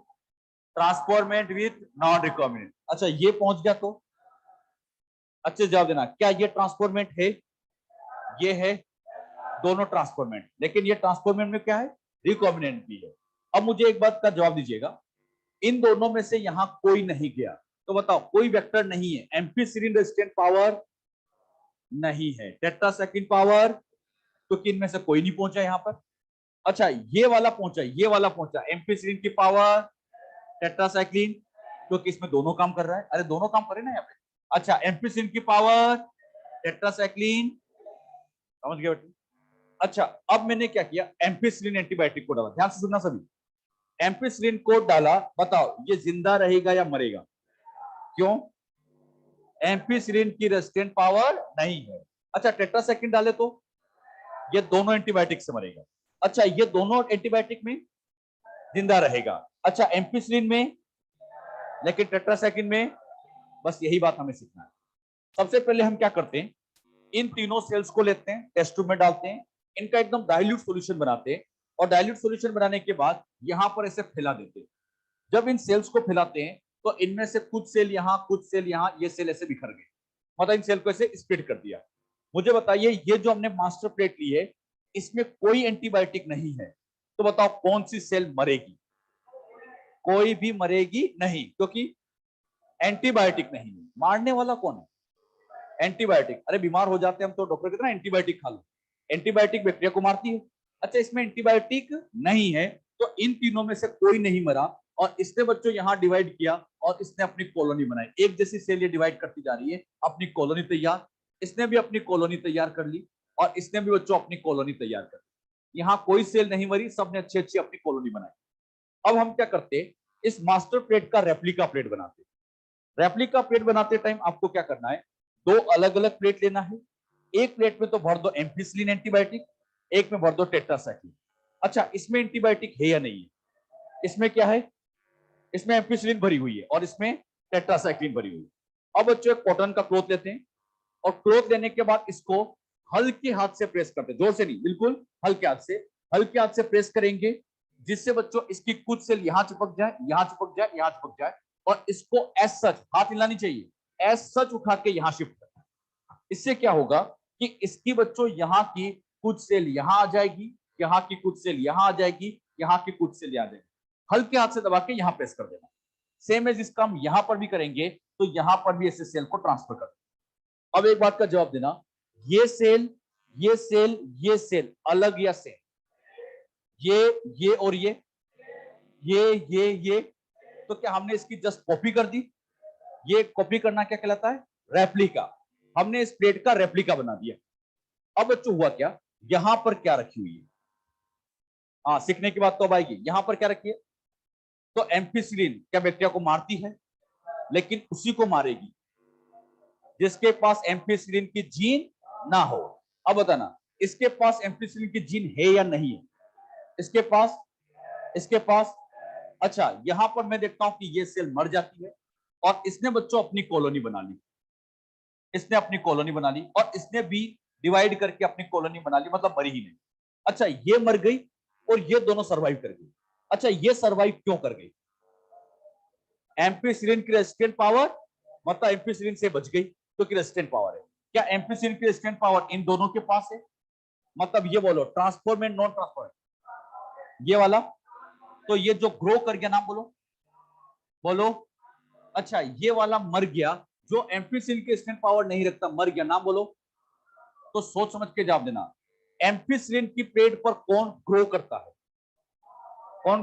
ट्रांसफॉर्मेंट विथ नॉन रिकॉम्बिनेंट। अच्छा, ये पहुंच गया तो, अच्छे जवाब देना, क्या ये ट्रांसफॉर्मेंट है? ये है, दोनों ट्रांसफॉर्मेंट। लेकिन ये ट्रांसफॉर्मेंट में क्या है? रिकॉम्बिनेंट भी है। अब मुझे एक बात का जवाब दीजिएगा, इन दोनों में से यहां कोई नहीं गया, तो बताओ कोई वेक्टर नहीं है। एम्फिसिलिन रेजिस्टेंट पावर नहीं है, टेट्रासाइक्लिन पावर, क्योंकि इनमें से कोई नहीं पहुंचा यहां पर। अच्छा, ये वाला पहुंचा, ये वाला पहुंचा, एम्फिसिलिन की पावर, टेट्रासाइक्लिन, क्योंकि इसमें दोनों काम कर रहा है। अरे दोनों काम करे ना यहाँ पे। अच्छा, एम्फिसिलिन की पावर, टेट्रासाइक्लिन, समझ गए बेटे? अच्छा, अब मैंने क्या किया, एम्फिसिलिन एंटीबायोटिक को डाला। ध्यान से सुनना सभी, एम्फिसिलिन को डाला। बताओ ये जिंदा रहेगा या मरेगा? क्यों? एम्फिसिलिन की रेजिस्टेंट पावर नहीं है। अच्छा, टेट्रासाइक्लिन डाले तो ये दोनों एंटीबायोटिक से मरेगा। अच्छा, ये दोनों एंटीबायोटिक में जिंदा रहेगा। अच्छा, एम्फिसिलिन में, लेकिन टेट्रासाइक्लिन में। बस यही बात हमें सीखना है। सबसे पहले हम क्या करते हैं, इन तीनों सेल्स को लेते हैं, टेस्ट ट्यूब में डालते हैं, इनका एकदम डाइल्यूट सॉल्यूशन बनाते हैं, और डाइल्यूट सॉल्यूशन बनाने के बाद यहां पर ऐसे फैला देते हैं। जब इन सेल्स को फैलाते हैं तो इनमें से कुछ सेल यहां, कुछ सेल यहां, ये सेल ऐसे बिखर गए, मतलब इन सेल को ऐसे स्प्लिट कर दिया। मुझे बताइए, ये जो हमने मास्टर प्लेट ली है, इसमें कोई एंटीबायोटिक नहीं है, तो बताओ कौन सी सेल मरेगी? कोई भी मरेगी नहीं, क्योंकि एंटीबायोटिक नहीं है। मारने वाला कौन है? एंटीबायोटिक। अरे बीमार हो जाते हैं हम तो डॉक्टर कहते हैं ना एंटीबायोटिक खा लो, एंटीबायोटिक बैक्टीरिया को मारती है। अच्छा, इसमें एंटीबायोटिक नहीं है, तो इन तीनों में से कोई नहीं मरा, और इसने बच्चों यहां डिवाइड किया और इसने अपनी कॉलोनी बनाई। एक जैसी सेल ये डिवाइड करती जा रही है, अपनी कॉलोनी तैयार। इसने भी अपनी कॉलोनी तैयार कर ली, और इसने भी बच्चों अपनी कॉलोनी तैयार कर ली। यहाँ कोई सेल नहीं मरी, सबने अच्छी अच्छी अपनी कॉलोनी बनाई। अब हम क्या करते, इस मास्टर प्लेट का रेप्लिका प्लेट बनाते। रेप्लिका प्लेट बनाते टाइम आपको क्या करना है, दो अलग अलग प्लेट लेना है। एक प्लेट में तो भर दो एम्पिसिलिन एंटीबायोटिक, एक में भर दो टेट्रासाइक्लिन। अच्छा, इसमें एंटीबायोटिक है या नहीं है? इसमें क्या है, इसमें एम्पिसिलिन भरी हुई है और इसमें टेट्रासाइक्लिन भरी हुई है। अब बच्चों एक कॉटन का क्लॉथ लेते हैं और क्लॉथ लेने के बाद इसको हल्के हाथ से प्रेस करते हैं, जोर से नहीं, बिल्कुल हल्के हाथ से प्रेस करेंगे, जिससे बच्चों इसकी कुछ सेल यहां चिपक जाए, यहां चिपक जाए, यहां चिपक जाए, और इसको एज सच हाथ हिलानी चाहिए, एज सच उठा के यहां शिफ्ट करना। इससे क्या होगा कि इसकी बच्चों यहाँ की कुछ सेल यहां आ जाएगी, यहाँ की कुछ सेल यहां आ जाएगी, यहाँ की कुछ सेल यहां आ जाएगी। हल्के हाथ से दबा के यहां प्रेस कर देना। सेम एज इसका हम यहां पर भी करेंगे, तो यहां पर भी ऐसे सेल को ट्रांसफर कर देना। अब एक बात का जवाब देना, ये सेल, ये सेल, ये सेल अलग या सेम? ये और ये, तो क्या हमने इसकी जस्ट कॉपी कर दी? ये कॉपी करना क्या कहलाता है? रेप्लिका। हमने इस प्लेट का रेप्लिका बना दिया। अब बच्चों हुआ क्या, यहां पर क्या रखी हुई है? हाँ, सीखने की बात तो अब आएगी। यहां पर क्या रखी है? तो एम्पिसिलिन क्या बैक्टीरिया को मारती है? लेकिन उसी को मारेगी जिसके पास एम्पिसिलिन की जीन ना हो। अब बताना, इसके पास एम्पिसिलिन की जीन है या नहीं है? इसके पास। अच्छा, यहां पर मैं देखता हूं कि ये सेल मर जाती है और इसने बच्चों अपनी कॉलोनी बना ली, और इसने भी डिवाइड करके अपनी कॉलोनी बना ली, मतलब मरी ही नहीं। अच्छा, ये मर गई और ये दोनों सरवाइव कर गई। अच्छा, ये सरवाइव क्यों कर गई? एम्पिसिलिन की रेजिस्टेंट पावर, मतलब एम्पिसिलिन से बच गई क्योंकि रेजिस्टेंट पावर है। क्या एम्पिसिलिन की रेजिस्टेंट पावर इन दोनों के पास है? मतलब ये बोलो ट्रांसफॉर्मेंट नॉन ट्रांसफॉर्मेंट, ये वाला। तो ये जो ग्रो कर गया, नाम बोलो। अच्छा, ये वाला मर गया, जो एम्पिसिलिन की रेजिस्टेंट पावर नहीं रखता, मर गया, नाम बोलो। तो सोच समझ के जवाब देना। एम्पिसिलिन की प्लेट पर कौन ग्रो करता है? और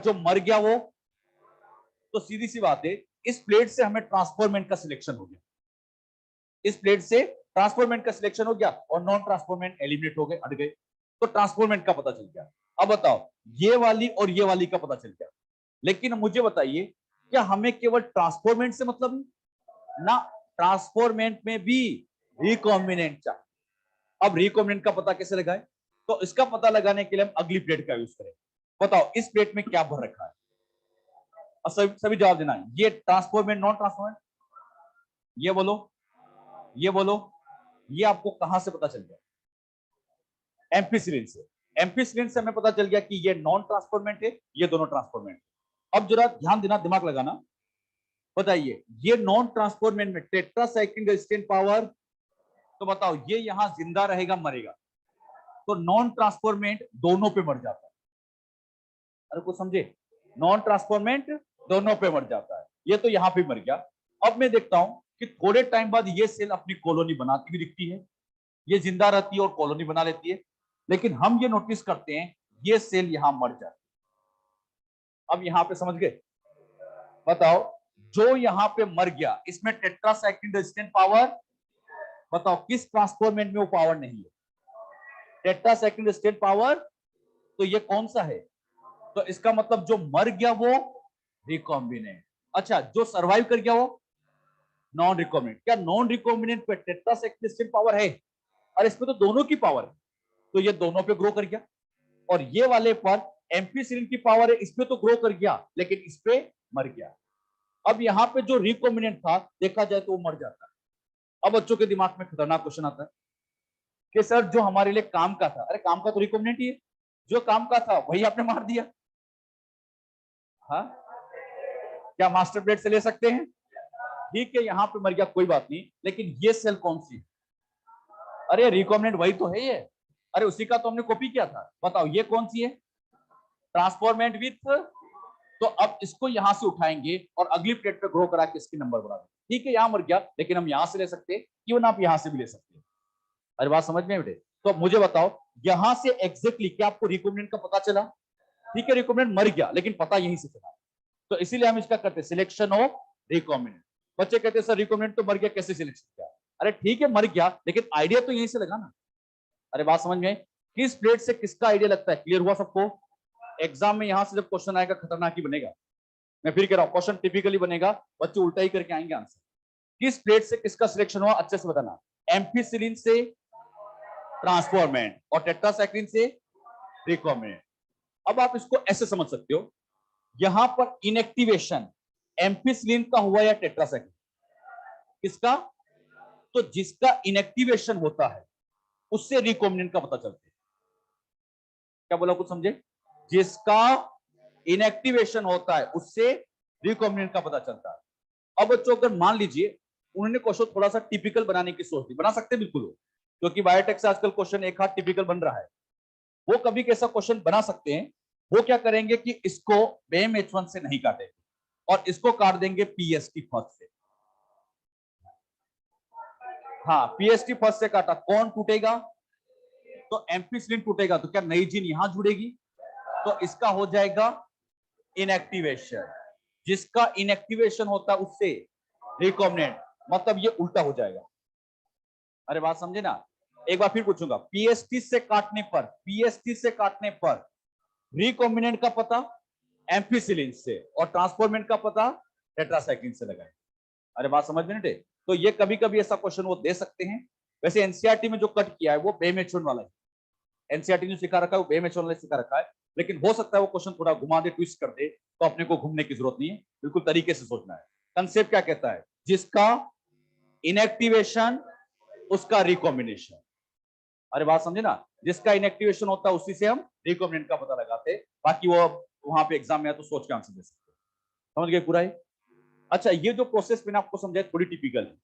जो मर गया वो। तो सीधी सी बात है, इस प्लेट से हमें ट्रांसफॉर्मेंट का सिलेक्शन हो गया, और नॉन ट्रांसफॉर्मेंट एलिमिनेट हो गए, हट गए। तो ट्रांसफॉर्मेंट का पता चल गया। अब बताओ, ये वाली और ये वाली का पता चल गया, लेकिन मुझे बताइए, क्या हमें केवल ट्रांसफॉर्मेंट से मतलब है ना? ट्रांसफॉर्मेंट में भी रिकॉम्बिनेंट चाहिए। अब रिकॉम्बिनेंट का पता कैसे लगाएं? तो इसका पता लगाने के लिए हम अगली प्लेट का यूज करें। बताओ, इस प्लेट में क्या भर रखा है? सभी जवाब देना। ये ट्रांसफॉर्मेंट, नॉन ट्रांसफॉर्मेंट, ये बोलो, ये आपको कहां से पता चल गया? एम्पिसिलिन से हमें पता चल गया कि ये नॉन ट्रांसफॉर्मेंट है, ये दोनों ट्रांसफॉर्मेंट। अब जरा ध्यान देना, दिमाग लगाना। बताइए, ये नॉन ट्रांसफॉर्मेंट में टेट्रासाइक्लिन रेजिस्टेंट पावर, तो बताओ ये यहां जिंदा रहेगा, मरेगा? तो नॉन ट्रांसफॉर्मेंट दोनों पे मर जाता है। अरे कुछ समझे? नॉन ट्रांसफॉर्मेंट दोनों पे मर जाता है। ये तो यहां पे मर गया। अब मैं देखता हूं कि थोड़े टाइम बाद ये सेल अपनी कॉलोनी बनाती भी दिखती है, ये जिंदा रहती है और कॉलोनी बना लेती है, लेकिन हम ये नोटिस करते हैं ये सेल यहां मर जाती है। अब यहां पे समझ गए? बताओ, जो यहां पे मर गया, इसमें टेट्रासाइक्लिन रेजिस्टेंट पावर, बताओ किस ट्रांसफॉर्मेंट में वो पावर नहीं है? टेट्रासाइक्लिन रेजिस्टेंट पावर, तो ये कौन सा है? तो इसका मतलब जो मर गया वो रिकॉम्बिनेंट। अच्छा, जो सरवाइव कर गया वो नॉन रिकॉम्बिनेंट। क्या नॉन रिकॉम्बिनेंट पे टेट्रासाइक्लिन रेजिस्टेंट पावर है? और इसमें तो दोनों की पावर है, तो ये दोनों पे ग्रो कर गया। और ये वाले पर एम्पिसिलिन की पावर है, इसमें तो ग्रो कर गया, लेकिन इस पे मर गया। अब यहाँ पे जो रिकॉम्बिनेंट था, देखा जाए तो वो मर जाता है। अब बच्चों के दिमाग में खतरनाक क्वेश्चन आता है कि सर, जो हमारे लिए काम का था, अरे काम का तो रिकॉम्बिनेंट ही है, जो काम का था वही आपने मार दिया। हाँ, क्या मास्टर प्लेट से ले सकते हैं? ठीक है, यहां पे मर गया, कोई बात नहीं, लेकिन ये सेल कौन सी? अरे रिकॉम्बिनेंट वही तो है ये, अरे उसी का तो हमने कॉपी किया था। बताओ ये कौन सी है? Transformant with. तो अब इसको यहां से उठाएंगे और अगली प्लेट पे ग्रो करा के इसकी नंबर बढ़ा देंगे। ठीक है, यहां मर गया, लेकिन हम यहां से ले सकते हैं, क्यों ना आप यहां से भी ले सकते हैं। अरे बात समझ में बेटे? तो मुझे बताओ, यहां से एग्जैक्टली क्या आपको रिकॉम्बिनेंट का पता चला? ठीक है, रिकॉम्बिनेंट मर गया, लेकिन पता यहीं से चला, तो इसीलिए हम इसका करते सिलेक्शन ऑफ रिकॉम्बिनेंट। बच्चे कहते हैं सर रिकॉम्बिनेंट तो मर गया, कैसे सिलेक्शन किया? अरे ठीक है, मर गया, लेकिन आइडिया तो यहीं से लगा ना। अरे बात समझ में? किस प्लेट से किसका आइडिया लगता है? क्लियर हुआ सबको? एग्जाम में यहां से जब क्वेश्चन आएगा खतरनाक ही बनेगा। मैं फिर कह रहा हूं क्वेश्चन टिपिकली बनेगा, बच्चे उल्टा ही करके आएंगे आंसर। किस प्लेट से किसका सिलेक्शन हुआ अच्छे से बताना। एम्फिसिलिन से ट्रांसफॉर्मेंट और टेट्रासाइक्लिन से रिकॉम्बिनेंट। अब आप इसको ऐसे समझ सकते हो, यहां पर इनएक्टिवेशन एम्फिसिलिन का हुआ या टेट्रासाइक्लिन किसका? तो जिसका इनएक्टिवेशन होता है उससे रिकॉम्बिनेंट का पता चलता है। क्या बोला, कुछ समझे? जिसका इनएक्टिवेशन होता है उससे रिकॉम्बिनेंट का पता चलता है। अब बच्चों अगर मान लीजिए उन्होंने क्वेश्चन थोड़ा सा टिपिकल बनाने की सोच ली, बना सकते बिल्कुल हो, क्योंकि बायोटेक से आजकल क्वेश्चन एक हाथ टिपिकल बन रहा है। वो कभी कैसा क्वेश्चन बना सकते हैं, वो क्या करेंगे कि इसको BMH1 से नहीं काटेंगे और इसको काट देंगे PST फर्स्ट से। हाँ, PST फर्स्ट से काटा, कौन टूटेगा? तो एम्फिसिलिन टूटेगा, तो क्या नई जीन यहां जुड़ेगी? तो इसका हो जाएगा इनएक्टिवेशन। जिसका इनएक्टिवेशन होता है उससे रिकॉम्बिनेंट, मतलब ये उल्टा हो जाएगा। अरे बात समझे ना? एक बार फिर पूछूंगा, PST से काटने पर रिकॉम्बिनेंट का पता एम्फिसिलिन से और ट्रांसफॉर्मेंट का पता टेट्रासाइक्लिन से लगाए। अरे बात समझ में नहीं? तो ये कभी कभी ऐसा क्वेश्चन वो दे सकते हैं। वैसे एनसीईआरटी में जो कट किया है वो BMH1 वाला है। एनसीईआरटी ने सिखा रखा है वो BMH1 वाला सिखा रखा है, लेकिन हो सकता है वो क्वेश्चन थोड़ा घुमा दे, ट्विस्ट कर दे, तो अपने को घूमने की जरूरत नहीं है, बिल्कुल तरीके से सोचना है। कंसेप्ट क्या कहता है? जिसका इनएक्टिवेशन उसका रिकॉम्बिनेशन। अरे बात समझे ना? जिसका इनएक्टिवेशन होता है उसी से हम रिकॉम्बिनेंट का पता लगाते हैं। बाकी वो वहां पे एग्जाम में है तो सोच के आंसर दे सकते हैं। समझ गए पूरा ही? अच्छा, ये जो प्रोसेस मैंने आपको समझाया थोड़ी टिपिकल है।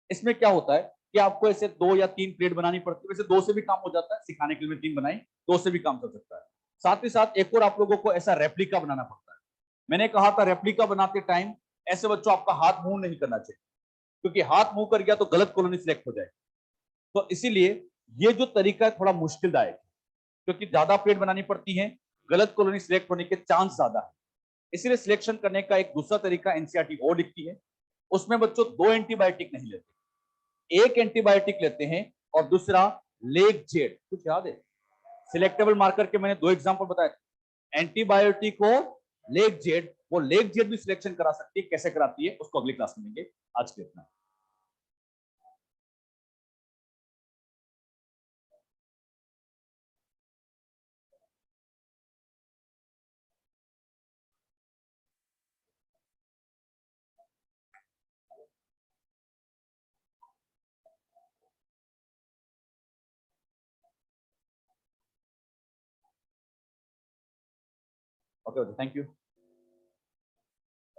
इसमें क्या होता है कि आपको ऐसे 2 या 3 प्लेट बनानी पड़ती है। वैसे 2 से भी काम हो जाता है, सिखाने के लिए 3 बनाई, 2 से भी काम चल सकता है। साथ ही साथ एक और आप लोगों को ऐसा रेप्लिका बनाना पड़ता है। मैंने कहा था रेप्लिका बनाते टाइम ऐसे बच्चों आपका हाथ मूव नहीं करना चाहिए, क्योंकि हाथ मूव कर गया तो गलत कॉलोनी सिलेक्ट हो जाएगी। तो इसीलिए ये जो तरीका है थोड़ा मुश्किलदायक है, क्योंकि ज्यादा प्लेट बनानी पड़ती है, गलत कॉलोनी सिलेक्ट होने के चांस ज्यादा है। इसलिए सिलेक्शन करने का एक दूसरा तरीका एनसीईआरटी और लिखती है, उसमें बच्चों 2 एंटीबायोटिक नहीं लेते, एक एंटीबायोटिक लेते हैं और दूसरा लेग जेड। कुछ याद है? सिलेक्टेबल मार्कर के मैंने 2 एग्जांपल बताए थे, एंटीबायोटिक और लेग जेड। वो लेग जेड भी सिलेक्शन करा सकती है, कैसे कराती है उसको अगली क्लास में लेंगे। आज के इतना। Okay, thank you.